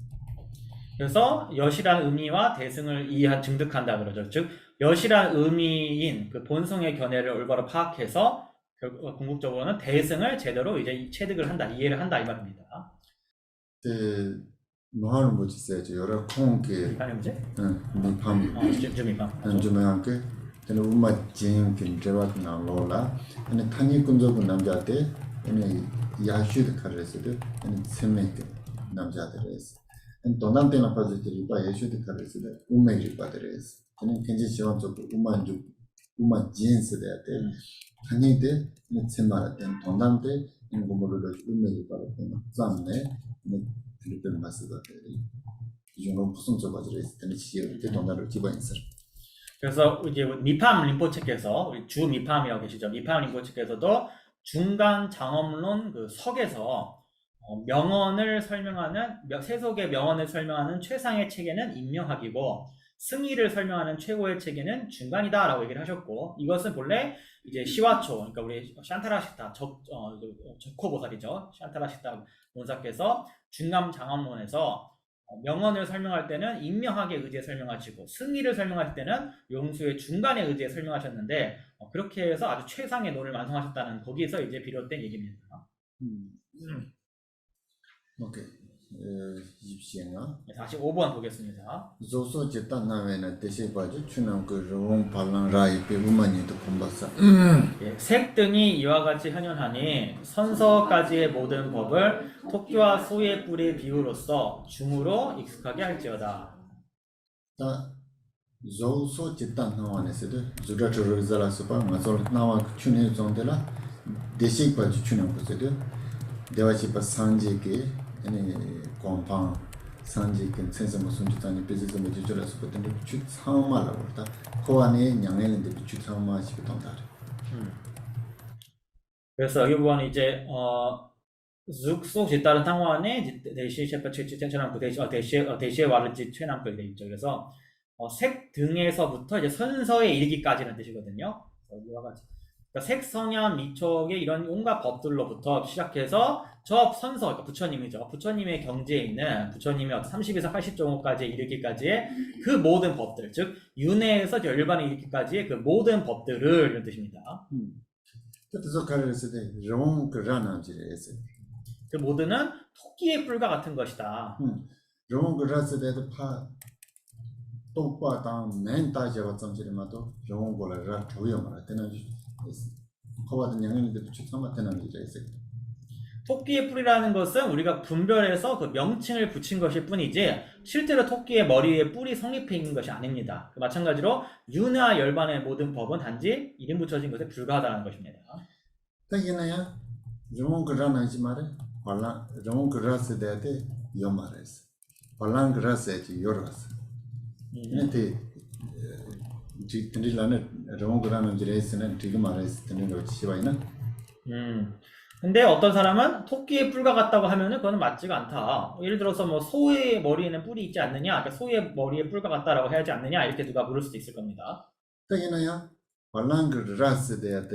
그래서 여실한 의미와 대승을 증득한다 그러죠. 즉 여실한 의미인 그 본성의 견해를 올바로 파악해서 궁극적으로는 대승을 제대로 이제 체득을 한다, 이해를 한다 이 말입니다. 그 뭐하는 거지? 여러 콩게 미판의 문제? 미판 주미판. 주면 그 tene uma jing kin dewa na lola ane thani kunjo kun namjate ane yashud kharresede ane semme namjate res ane donam tena pazitiri pa yashud kharresede umme ripa res ane kenji shiwan so uma jing sede ate thani de ane semmara ten donam de ane gomoro umme ripa ate zamne ane filipin masida 이 정도 무슨 저거들이 되는 지역에 동남을 기반 있어. 그래서 이제 미팜 림포체께서 우리 주 미팜이라고 계시죠. 미팜 림포체께서도 중간 장엄론 그 석에서 명언을 설명하는 세속의 명언을 설명하는 최상의 체계는 인명학이고 승리를 설명하는 최고의 체계는 중간이다라고 얘기를 하셨고 이것은 본래 이제 시와초 그러니까 우리 샨타라시타 적코보살이죠. 샨타라시타 본사께서 중간 장엄론에서 명언을 설명할 때는 인명학에 의지해 설명하시고 승리를 설명할 때는 용수의 중간에 의지해 설명하셨는데 그렇게 해서 아주 최상의 논을 완성하셨다는 거기에서 이제 비롯된 얘기입니다. 오케이. 20시인가? 45번 보겠습니다. 조소 제단 나वे나 대시 바지 추남 그 롱 발랑 라이 베우마니도 콤바사. 색 등이 이와 같이 현현하니 선서까지의 모든 법을 토끼와 소의 뿔의 비유로서 중으로 익숙하게 할지어다. 다 조소 제단 나와네스데 주라트로 잘라서바 마솔 나와 추네 정데라 대시 바지 추남 거세데 대와치 바상지게 아니 공방 산지kin sense musun tani business mo jura so potendo chu sama la volta ko 안에 냥에는데 chu sama 시 동다. 그래서 여기 보면 이제 쑥속 제다른 상황에 대시 셰퍼 최남부 대시에 와르지 최남부 돼 있죠. 그래서 색 등에서부터 이제 선서에 이르기까지는 뜻이거든요. 이와 같이 그러니까 색, 성향, 미촉의 이런 온갖 법들로부터 시작해서 저 선서, 그러니까 부처님이죠. 부처님의 경지에 있는 부처님의 30에서 80종호까지 이르기까지의 그 모든 법들, 즉 윤회에서 열반에 이르기까지의 그 모든 법들을 이런 뜻입니다. 그래서 가르쳤을 때 롱 그라나지레스. 그 모두는 토끼의 뿔과 같은 것이다. 롱 그라스 때도 파 똑바당 멘타지가 점지리마도 롱 고라라 조용하라 되는 거와든 양인데 부처 참았다는 게 있어요. 토끼의 뿔이라는 것은 우리가 분별해서 그 명칭을 붙인 것일 뿐이지 실제로 토끼의 머리에 뿔이 성립해 있는 것이 아닙니다. 마찬가지로 윤회와 열반의 모든 법은 단지 이름 붙여진 것에 불과하다는 것입니다. 그러니까요. 롱 그라나지 말에 발라 롱 그라스 때에 요마레스. 발랑 그라스에 요라스. 근데 진리라는 롱그라는 지레스는 지금 말했을 때는 시바이나 근데 어떤 사람은 토끼의 뿔과 같다고 하면은 그거는 맞지가 않다. 예를 들어서 뭐 소의 머리에는 뿔이 있지 않느냐, 그러니까 소의 머리에 뿔과 같다라고 해야지 않느냐 이렇게 누가 물을 수도 있을 겁니다. 그러니까요. 발랑그 라스 대야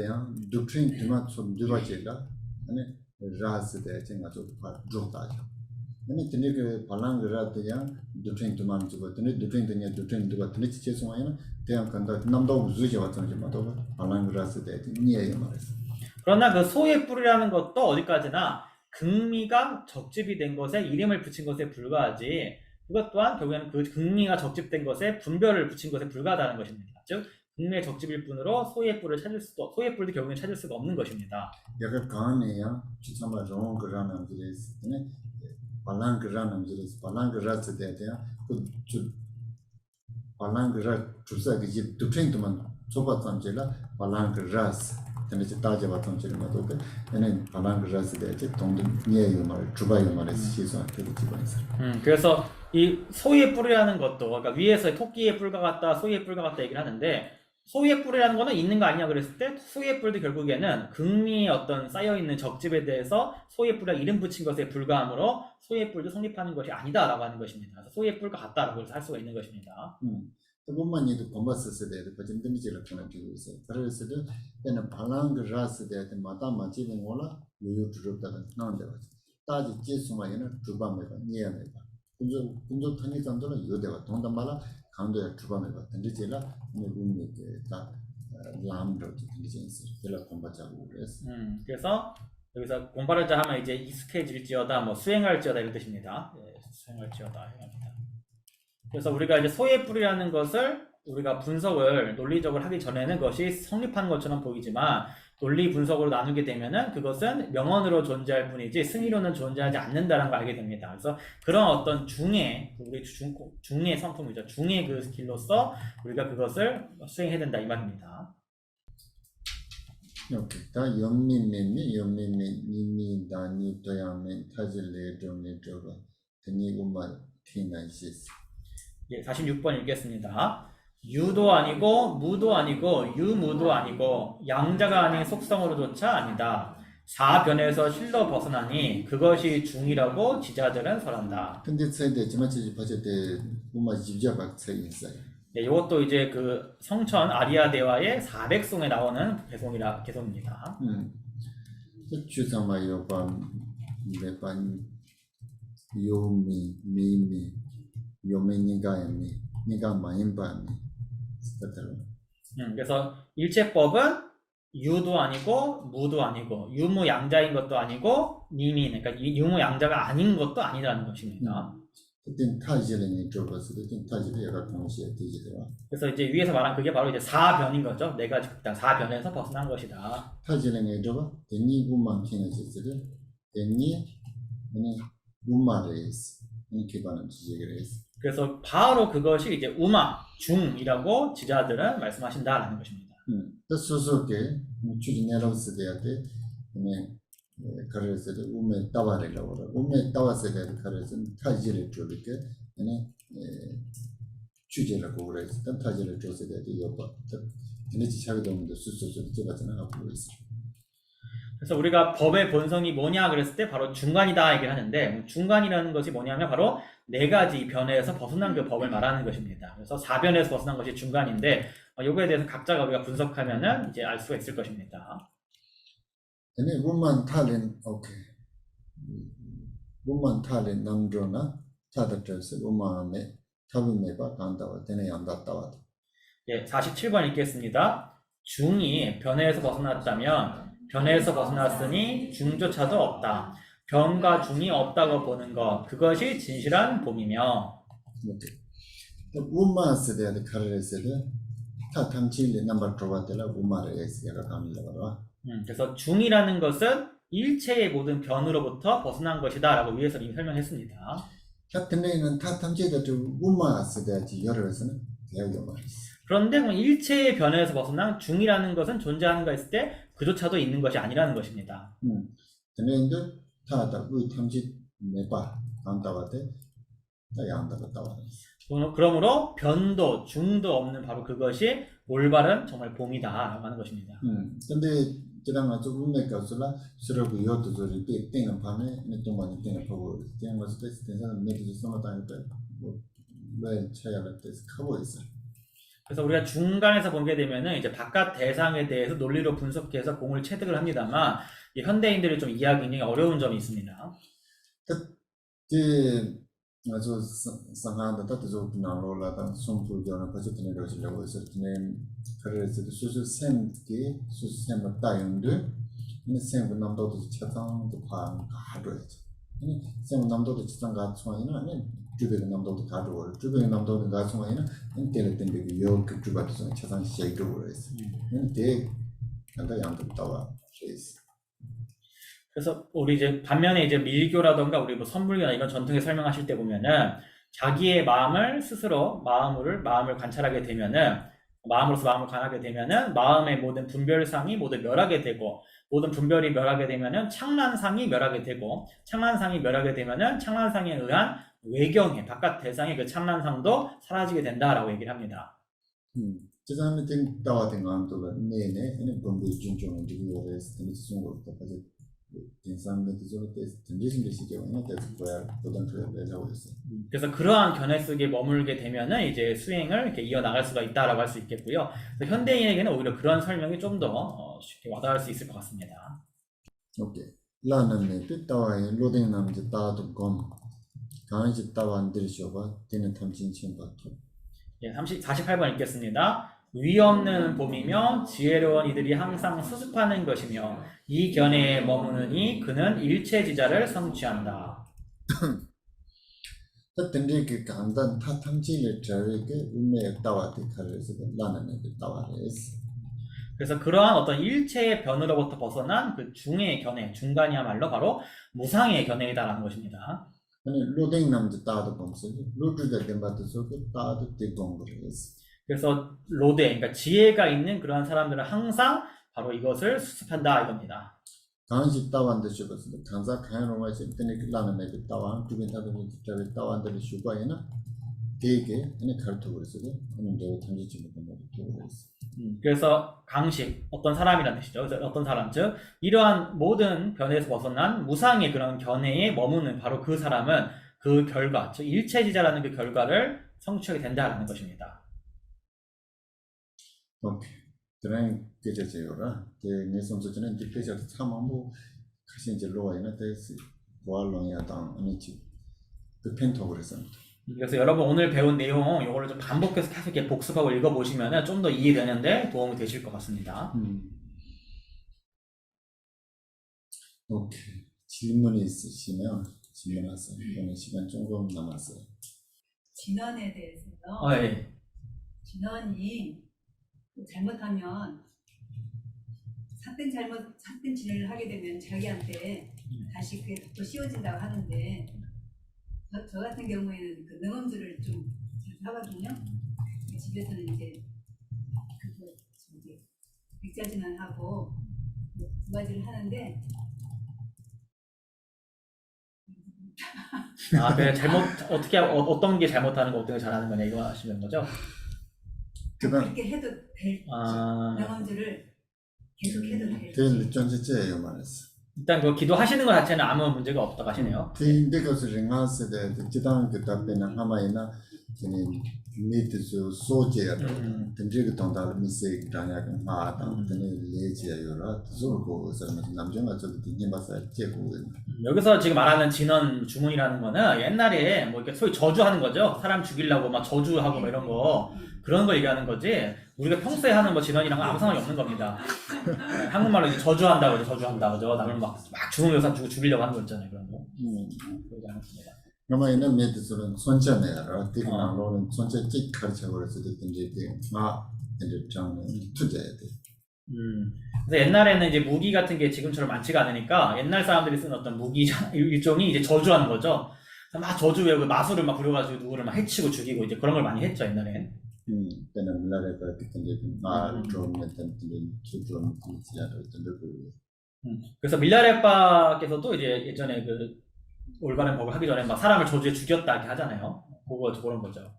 도트린 그만 좀 누가지가 아니 라스 대야 제가 좀 좋다죠. 아니 근데 그 발랑그 라스야 도트린 그만 좀 근데 도트린 되냐 도트린 누가 근데 지체송아요. 대한 간다 남도 우주지 왔던 좀 맞도 발랑그 라스 대야 니에요 말했어. 그러나 그 소의 뿔이라는 것도 어디까지나 극미가 적집이 된 것에 이름을 붙인 것에 불과하지 그것 또한 결국에는 그 극미가 적집된 것에 분별을 붙인 것에 불과하다는 것입니다. 즉 극미의 적집일 뿐으로 소의 뿔을 찾을 수도 소의 뿔도 결국엔 찾을 수가 없는 것입니다. 약간 강해야 주참아 롱 그라는 지레스네 발랑 그라는 지레스 발랑 그라스 대야 그주 발랑 그라 주사기 도트린도만 초바탄제라 발랑 그라스 근데 따져 봤던 지금 맞도 얘는 발랑 그라스 대체 동도 니에요 말 주바요 말에 시선 되게 기본이서 그래서 이 소의 뿔이라는 것도 그러니까 위에서 토끼의 뿔과 같다, 소의 뿔과 같다 얘기를 하는데 소의 뿔이라는 거는 있는 거 아니냐 그랬을 때 소의 뿔도 결국에는 극미의 어떤 쌓여있는 적집에 대해서 소의 뿔에 이름 붙인 것에 불과하므로 소의 뿔도 성립하는 것이 아니다라고 하는 것입니다. 그래서 소의 뿔과 같다라고 할 수가 있는 것입니다. 그것만 해도 범바스에 대해서 가진 데미지를 전하고 있어요. 그래서 얘는 발랑 그라스 대해 마다마 지는 거라 요요 주럽다가 나온다. 따지 제수마에는 주밤에가 니에메가 군조 탄이 잔도는 요대가 동다 말아 강도에 주밤에가 던지지라 우리 다 람도 던지지 제가 공부하자고 그랬어. 그래서 여기서 공부하자 하면 이제 익숙해질지어다 뭐 수행할지어다 이런 뜻입니다. 네, 수행할지어다 합니다. 그래서 우리가 이제 소의 뿔이라는 것을 우리가 분석을 논리적으로 하기 전에는 그것이 성립한 것처럼 보이지만 논리 분석으로 나누게 되면은 그것은 명언으로 존재할 뿐이지 승리로는 존재하지 않는다는 걸 알게 됩니다. 그래서 그런 어떤 우리 중의 성품이죠. 중의 그 길로서 우리가 그것을 수행해야 된다 이 말입니다. 오케이. 다 연민민이 니니 다니 도야민 타질레 좀네 저거 드니고만 티나시스. 예, 46번 읽겠습니다. 유도 아니고 무도 아니고 유무도 아니고 양자가 아닌 속성으로조차 아니다. 사변에서 실로 벗어나니 그것이 중이라고 지자들은 설한다. 근데 차이데 지마치 바제 때 우마 집자박 차이 있어요. 네, 이것도 이제 그 성천 아리아 대화의 400송에 나오는 개송입니다. 주상마 요반 매반 요미 미미 요미니가야미 니가 마인바미 스타트로. 그래서 일체법은 유도 아니고 무도 아니고 유무양자인 것도 아니고 미미, 그러니까 유무양자가 아닌 것도 아니라는 것입니다. 그땐 타지랭이 좁아서 그땐 타지를 여러 동시에 되지더라. 그래서 이제 위에서 말한 그게 바로 이제 사변인 거죠. 네 가지 극단 사변에서 벗어난 것이다. 타지랭이 좁아 대니 우만 킹의지를 대니 아니 우마레스 이렇게 반은 지적을 했어. 그래서 바로 그것이 이제 우마 중이라고 지자들은 말씀하신다라는 것입니다. 또 소소게 추진해라서 돼야 돼. 그다음에 가르에서 우메 따와라고 그러. 우메 따와서 돼야 가르에서 타지를 좁게 아니 주제라고 그래서 타지를 좁게 돼야 돼. 여봐. 근데 지차게 없는데 수소소 좁아지는 하고 있어. 그래서 우리가 법의 본성이 뭐냐 그랬을 때 바로 중간이다 얘기를 하는데 중간이라는 것이 뭐냐면 바로 네 가지 변에서 벗어난 그 법을 말하는 것입니다. 그래서 사변에서 벗어난 것이 중간인데 요거에 대해서 각자가 우리가 분석하면은 이제 알 수가 있을 것입니다. 아니 우만 탈린 오케이. 우만 탈린 남조나 타다트스 우만에 타빈네바 간다와 되네 안다다와. 예, 47번 읽겠습니다. 중이 변에서 벗어났다면 변에서 벗어났으니 중조차도 없다. 변과 중이 없다고 보는 것, 그것이 진실한 봄이며. 우마스 대한 카르레스데 타탐치리 넘버 트로바텔라 우마레스가 감리라고. 그래서 중이라는 것은 일체의 모든 변으로부터 벗어난 것이다 라고 위에서 이미 설명했습니다. 타트네는 타탐치데 우마스 대지 여러에서는 대하게 말했어. 그런데 일체의 변에서 벗어난 중이라는 것은 존재하는가 했을 때 그조차도 있는 것이 아니라는 것입니다. 근데 타다 그 탐지 내봐 안다와데 다양다가 따와. 그러므로 변도 중도 없는 바로 그것이 올바른 정말 봄이다라고 하는 것입니다. 근데 지나가 조금 내가서라 서로그 요도 저리 땡는 밤에 내동만 땡는 보고 땡는 것을 때는 사람 내도 sometimes 뭐왜 차야를 때서 커버 있어. 그래서 우리가 중간에서 보게 되면은 이제 바깥 대상에 대해서 논리로 분석해서 공을 체득을 합니다만 이 현대인들이 좀 이해하기 굉장히 어려운 점이 있습니다. 그 아주 상하다 다도 나로라다 손풀려나 버젓는 것이라고 해서 그는 그래서 수수샘기 수수샘을 따윤데 이 샘은 남도도 차상도 가도했지. 이 샘은 남도도 차상 가츠와이나 아니 주변의 남도도 가도 주변의 남도도 가츠와이나 인텔리텐데 요그 주바도 차상 쉐이도 그랬어. 근데 간다 양도 따와 쉐이스. 그래서 우리 이제 반면에 이제 밀교라던가 우리 뭐 선불교나 이런 전통에 설명하실 때 보면은 자기의 마음을 스스로 마음을 관찰하게 되면은 마음으로서 마음을 관하게 되면은 마음의 모든 분별상이 모두 멸하게 되고 모든 분별이 멸하게 되면은 창란상이 멸하게 되고 창란상이 멸하게 되면은 창란상에 의한 외경의 바깥 대상의 그 창란상도 사라지게 된다라고 얘기를 합니다. 지난해 된 따와 된 감도 내내 이 범위 준종을 지구에 했을 때 중국도 까지 그래서 그러한 견해 속에 머물게 되면은 이제 수행을 이렇게 이어 나갈 수가 있다라고 할 수 있겠고요. 그래서 현대인에게는 오히려 그런 설명이 좀 더 쉽게 와닿을 수 있을 것 같습니다. 오케이. 라는데 뜻다와의 로딩 남지 따도 검 강아지 따와 들으셔봐 되는 탐진친 바토. 예, 48번 읽겠습니다. 위 없는 봄이며 지혜로운 이들이 항상 수습하는 것이며 이 견해에 머무느니 그는 일체지자를 성취한다. tenri ki kandan ta tamchi le trawe ke ume tawa te khares lana ne tawa res. 그래서 그러한 어떤 일체의 변으로부터 벗어난 그 중의 견해, 중간이야말로 바로 무상의 견해이다라는 것입니다. 아니 로딩 남지 따도 봉스 로드가 된바도 소게 따도 되고 그래스. 그래서 로데, 그러니까 지혜가 있는 그러한 사람들은 항상 바로 이것을 수습한다 이겁니다. 간시 따완데 싶었어. 간사 가야노가 싶더니 lana ne tawa 두빈 타도 trawe tawan데 슈바이나 되게 아니 가르쳐 그랬어. 아니 내 tam지 지금 그랬어. 그래서 강식, 어떤 사람이라는 뜻이죠. 그래서 어떤 사람, 즉 이러한 모든 변에서 벗어난 무상의 그런 견해에 머무는 바로 그 사람은 그 결과, 즉 일체지자라는 그 결과를 성취하게 된다라는 것입니다. 오케이. 그냥 그제요라. 그 내선서는 디페셔도 참아뭐 가시 이제 로아이나 데스 보알롱이야당 아니지. 그 펜토 그랬습니다. 그래서 여러분 오늘 배운 내용 이거를 좀 반복해서 계속 이렇게 복습하고 읽어보시면 좀 더 이해되는데 도움이 되실 것 같습니다. 오케이. 질문이 있으시면 질문하세요. 오늘 시간 조금 남았어요. 진원에 대해서요. 네. 진원이 잘못하면 삿된 진행을 하게 되면 자기한테 다시 그게 또 씌워진다고 하는데 저 같은 경우에는 그 능엄술을 좀 자주 하거든요. 집에서는 이제 백자진환하고 두 가지를 하는데 그냥 어떤 게 잘못하는 거, 어떤 게 잘하는 거냐 이거 하시는 거죠? 그렇게 해도 될 능엄술을 계속 해도 될. 그 전체제예요 말했어. 일단 그 기도하시는 것 자체는 아무 문제가 없다고 하시네요. 근데 그것을 링하스데 지당 그 답변은 하마이나 저는 미트스 소제야. 근데 그 동다 미세 다냐가 마당 근데 레지야요라 저거 사람 남자가 저기 딩님바사 제고. 여기서 지금 말하는 진원 주문이라는 거는 옛날에 뭐 이렇게 소위 저주하는 거죠. 사람 죽이려고 막 저주하고 뭐 이런 거 그런 거 얘기하는 거지. 우리가 평소에 하는 뭐 진원이랑 아무 상관이 없는 겁니다. 한국말로 이제 저주한다고 저주한다고 남을 막 죽으면 사람 죽이려고 하는 거 있잖아요. 그런 거. 그러지 않습니다. 그러면 미트스는 손자네요. 디그나로는 손자 찍 가르쳐 버렸을 때 이제 이제 장은 투자해야 돼. 그래서 옛날에는 이제 무기 같은 게 지금처럼 많지가 않으니까 옛날 사람들이 쓰는 어떤 무기 일종이 이제 저주하는 거죠. 막 저주 외우고 마술을 막 부려가지고 누구를 막 해치고 죽이고 이제 그런 걸 많이 했죠 옛날엔. 그냥 밀라레가 그때 좀 그래서 밀라레빠께서도 이제 예전에 그 올바른 법을 하기 전에 막 사람을 저주해 죽였다 이렇게 하잖아요. 그런 거죠.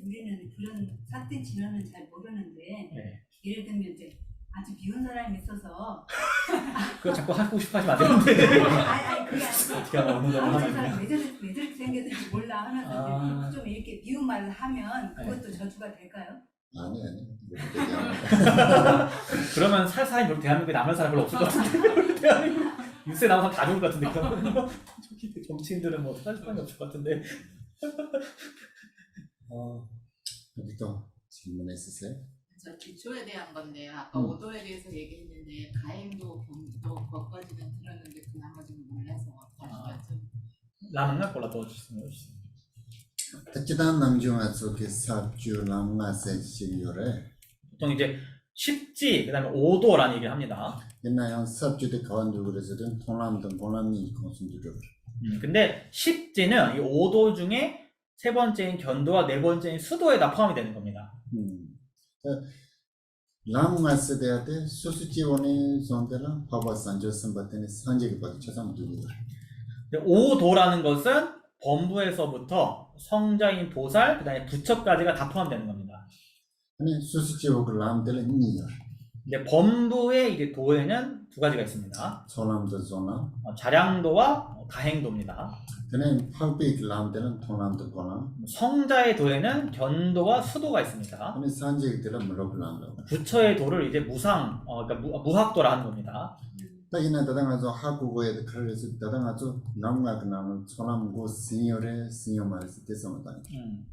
우리는 그런 삿된 진원은 잘 모르는데 네. 예를 들면 이제 아주 비운 사람이 있어서 그거 자꾸 하고 싶어 하시면 안 되는데. 아니 그게 아니고 어떻게 하면 어느 정도 저 하면 사람 왜 저렇게 생겼는지 몰라 하면서 좀 이렇게 미운 말을 하면 그것도 저주가 될까요? 아니. 그러면 살 사람이 별로 대한민국에 남은 사람 별로 없을 것 같은데. 대한민국 뉴스에 나온 사람 다 죽을 것 같은데 그러면 저기 정치인들은 뭐 살 사람이 없을 것 같은데. 여기 또 질문 있으세요? 저 기초에 대한 건데 아까 오도에 대해서 얘기했는데 가행도 경도 거까지는 들었는데 그 나머지는 몰라서 다시 좀 라면 골라 넣어주세요. 어쨌든 남중에서 그 삽주 남나세 시요래. 보통 이제 십지 그다음에 오도라는 얘기를 합니다. 옛날에 삽주도 가운데 그래서든 통남등 공남이 공순주로. 근데 십지는 이 오도 중에 세 번째인 견도와 네 번째인 수도에 다 포함이 되는 겁니다. 남나세 대한테 수수지원의 zon대라 바바 산조 선바테는 산지가 받이 쳐상 두고. 오도라는 것은 범부에서부터 성자인 보살, 그다음에 부처까지가 다 포함되는 겁니다. 아니 수수지원 남들은 니요. 근데 범부의 이제 도에는 두 가지가 있습니다. 소남도 소남. 자량도와 다행도입니다. 그는 팔빛 남들은 통남도 거나. 성자의 도에는 견도와 수도가 있습니다. 아니 산지들은 물어보려고. 부처의 도를 이제 그러니까 무학도라 하는 겁니다. 딱이나 다당아서 하고고에 그래서 다당아서 남가 그나는 소남고 시니어 말에서 대성하다.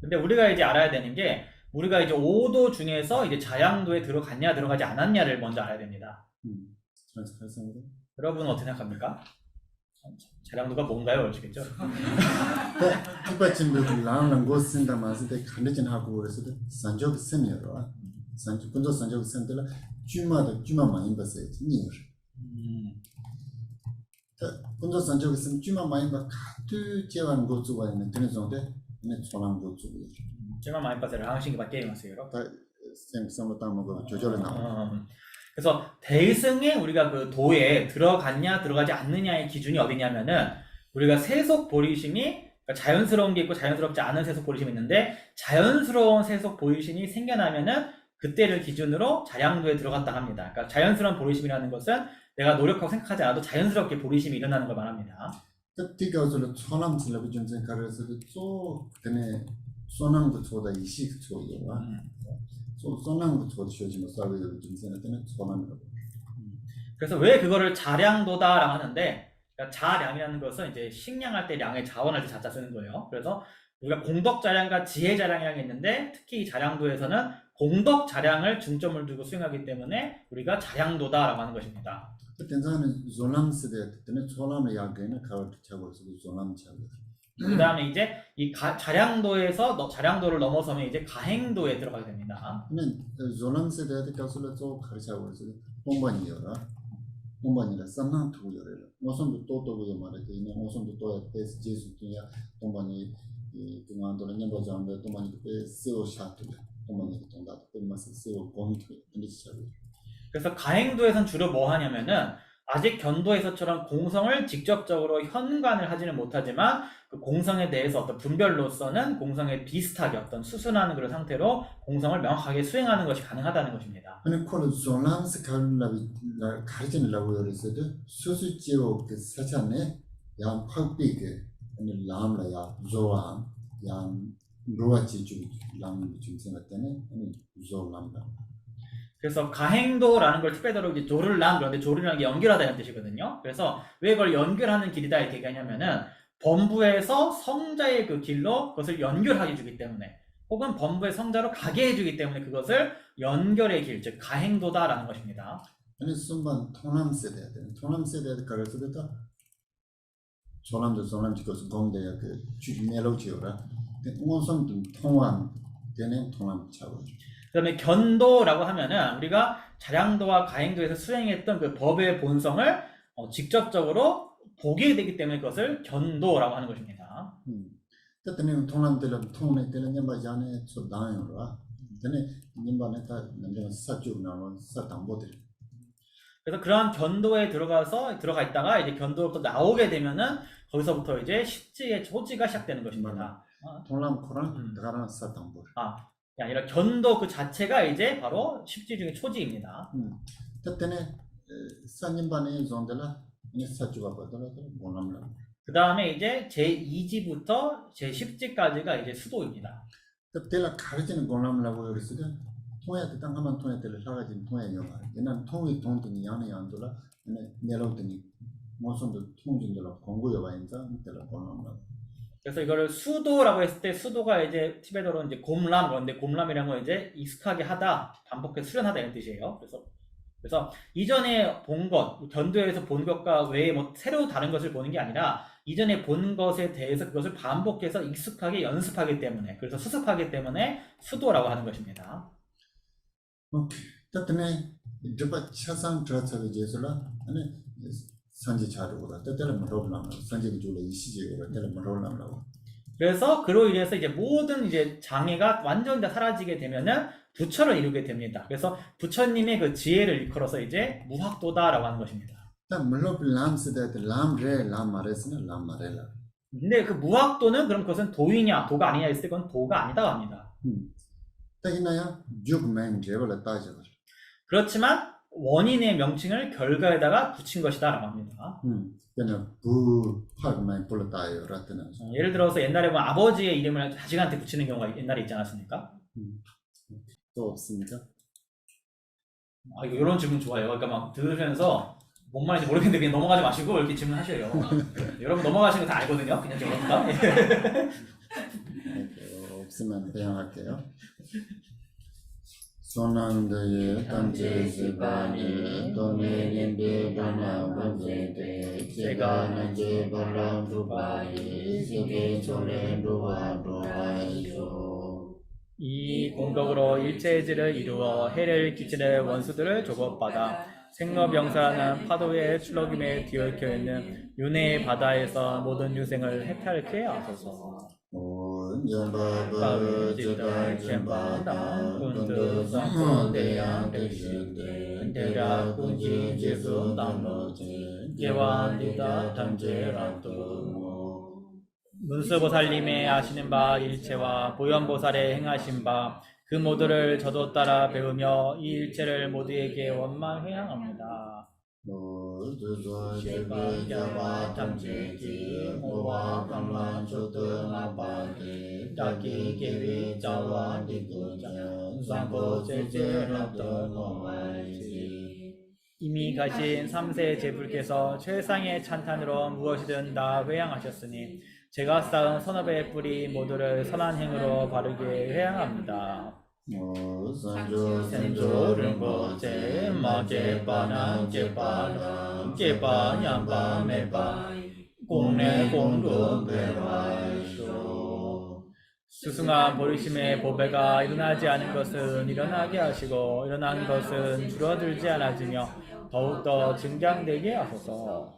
근데 우리가 이제 알아야 되는 게 우리가 이제 5도 중에서 이제 자양도에 들어갔냐 들어가지 않았냐를 먼저 알아야 됩니다. 여러분은 어떻게 생각합니까? 자량도가 뭔가요? 그러시겠죠? 똑같이 랑랑 거 쓴다 마스 때 간대진 하고 그래서 산적 셈이요. 산적 군도 산적 셈들 주마만 임바세 니어. 군도 산적 셈 주마 많이 바 카트 제한 거 주가 있는 되는 정도 네 소랑 거 주고. 제가 많이 빠져요. 항상 밖에 있어요. 셈 먹고 조절해 나와. 그래서 대승에 우리가 그 도에 들어갔냐 들어가지 않느냐의 기준이 어디냐면은 우리가 세속 보리심이 그러니까 자연스러운 게 있고 자연스럽지 않은 세속 보리심이 있는데 자연스러운 세속 보리심이 생겨나면은 그때를 기준으로 자량도에 들어갔다 합니다. 그러니까 자연스러운 보리심이라는 것은 내가 노력하고 생각하지 않아도 자연스럽게 보리심이 일어나는 걸 말합니다. 그때가 저 소남 슬럽이 좀 생각해서 또 그네 소남도 저다 이식 저요와. 소남도 저도 쉬지 못 살고 좀 생각되는 소남이라고. 그래서 왜 그거를 자량도다라고 하는데 그러니까 자량이라는 것은 이제 식량할 때 량의 자원할 때 자자 쓰는 거예요. 그래서 우리가 공덕 자량과 지혜 자량이라는 게 있는데 특히 이 자량도에서는 공덕 자량을 중점을 두고 수행하기 때문에 우리가 자량도다라고 하는 것입니다. 그때는 소남 세대 때는 소남의 약에는 가을 차고 있어도 소남 차고. 그 다음에 이제 이 자량도에서 자량도를 넘어서면 이제 가행도에 들어가게 됩니다. 근데 소남 세대한테 가서는 또 가르쳐고 있어요. 본반이요라. 본반이라 산난 투고요라. 무슨도 또또고요 말이지. 이제 무슨도 또 에스 제수도야 본반이 이 동안도는 년도전에 동반이 그 세오 샤트 본반이 동다 끝마서 세오 공투 인디차고. 그래서 가행도에선 주로 뭐 하냐면은 아직 견도에서처럼 공성을 직접적으로 현관을 하지는 못하지만 그 공성에 대해서 어떤 분별로서는 공성에 비슷하게 어떤 수순하는 그런 상태로 공성을 명확하게 수행하는 것이 가능하다는 것입니다. 근데 콜 소남스 가르치려고 그랬어도 수수지오 그 사찬에 양 팍비게 아니 람라야 조아 양 로아지 좀 생각되네 아니 조람다. 그래서 가행도라는 걸 특별히로 이제 조를람 그런데 조를람이 연결하다는 뜻이거든요. 그래서 왜 그걸 연결하는 길이다 이렇게 얘기하냐면은 범부에서 성자의 그 길로 그것을 연결하게 해주기 때문에 혹은 범부의 성자로 가게 해주기 때문에 그것을 연결의 길, 즉 가행도다라는 것입니다. 아니 순간 통남 세대야 돼. 통남 세대에 가르쳐도 소남도 소남 지고서 공대야 그 멜로디오라. 원성도 통한 되는 통남 차고. 그 다음에 견도라고 하면은 우리가 자량도와 가행도에서 수행했던 그 법의 본성을 직접적으로 보게 되기 때문에 그것을 견도라고 하는 것입니다. 그때는 통남들은 통내 때는 냠바 잔에 저 나요라. 근데 냠바네 다 남자가 사주 나와 사담보들. 그래서 그러한 견도에 들어가 있다가 이제 견도로부터 나오게 되면은 거기서부터 이제 십지의 초지가 시작되는 것입니다. 통남 코란 다가란 사담보. 아니라 견도 그 자체가 이제 바로 십지 중의 초지입니다. 그때는 산님반의 존재라 이 사주가 받더라도 몰람라. 그 다음에 이제 제2지부터 제10지까지가 이제 수도입니다. 그때라 가르치는 몰람라고 그랬을 때 통해 땅 한번 통해 때를 사가진 통해 영화. 얘는 통이 통든이 양이 안 돌아. 근데 내려오더니 모선도 통진들라 공부여가 인자 때라 몰람라. 그래서 이거를 수도라고 했을 때 수도가 이제 티베트어로 이제 곰람 그런데 곰람이라는 건 이제 익숙하게 하다, 반복해서 수련하다 이런 뜻이에요. 그래서 이전에 본 것, 견도에서 본 것과 외에 뭐 새로 다른 것을 보는 게 아니라 이전에 본 것에 대해서 그것을 반복해서 익숙하게 연습하기 때문에 그래서 수습하기 때문에 수도라고 하는 것입니다. 오케이. 그때는 저번 차상 들어서게 제설라 아니 산지 자료가 때때는 물어보려면 산지가 줄에 이시지가 때때는 물어보려면 그래서 그로 인해서 이제 모든 이제 장애가 완전히 다 사라지게 되면은 부처를 이루게 됩니다. 그래서 부처님의 그 지혜를 일컬어서 이제 무학도다라고 하는 것입니다. 물론 람스데 람레 람마레스는 람마레라. 근데 그 무학도는 그럼 그것은 도이냐 도가 아니냐 했을 때 그건 도가 아니다고 합니다. 딱이나야 죽맨 제벌을 따져. 그렇지만 원인의 명칭을 결과에다가 붙인 것이다 라고 합니다. 그냥 부학맨 불렀다요 라트는. 예를 들어서 옛날에 뭐 아버지의 이름을 자식한테 붙이는 경우가 옛날에 있지 않았습니까? 또 없습니까? 이런 질문 좋아요. 그러니까 막 들으면서 뭔 말인지 모르겠는데 그냥 넘어가지 마시고 이렇게 질문하셔요. 여러분 넘어가시는 거 다 알거든요. 그냥 저러니까. 없으면 대응할게요. 소난데의 딴제스바니 도메린데 바나반제데 제가난제 발람두바이 세계초렌두바도라이쇼 이 공덕으로 일체질을 이루어 해를 끼치는 원수들을 조급받아 생로병사라는 파도의 출렁임에 뒤얽혀 있는 윤회의 바다에서 모든 유생을 해탈케 하소서. 온전바브 지달 젠바다 군두상대양 대신대 대라 군지 제수 남로제 개완디다 탐제라토모 문수보살님의 하시는 바 일체와 보현보살의 행하신 바 그 모두를 저도 따라 배우며 이 일체를 모두에게 원망해야 제바야바 탐제기 모와 강란 초등아바디 자기 계위 자와 니구장 상고 제제라토모와이지 이미 가신 3세 제불께서 최상의 찬탄으로 무엇이든 다 회양하셨으니 제가 쌓은 선업의 뿌리 모두를 선한 행으로 바르게 회양합니다. senjo rinpo che ma che pa na che pa nyamba me pa kung ne kung du be wa sho 수승한 보리심의 보배가 일어나지 않은 것은 일어나게 하시고 일어난 것은 줄어들지 않아지며 더욱더 증강되게 하소서.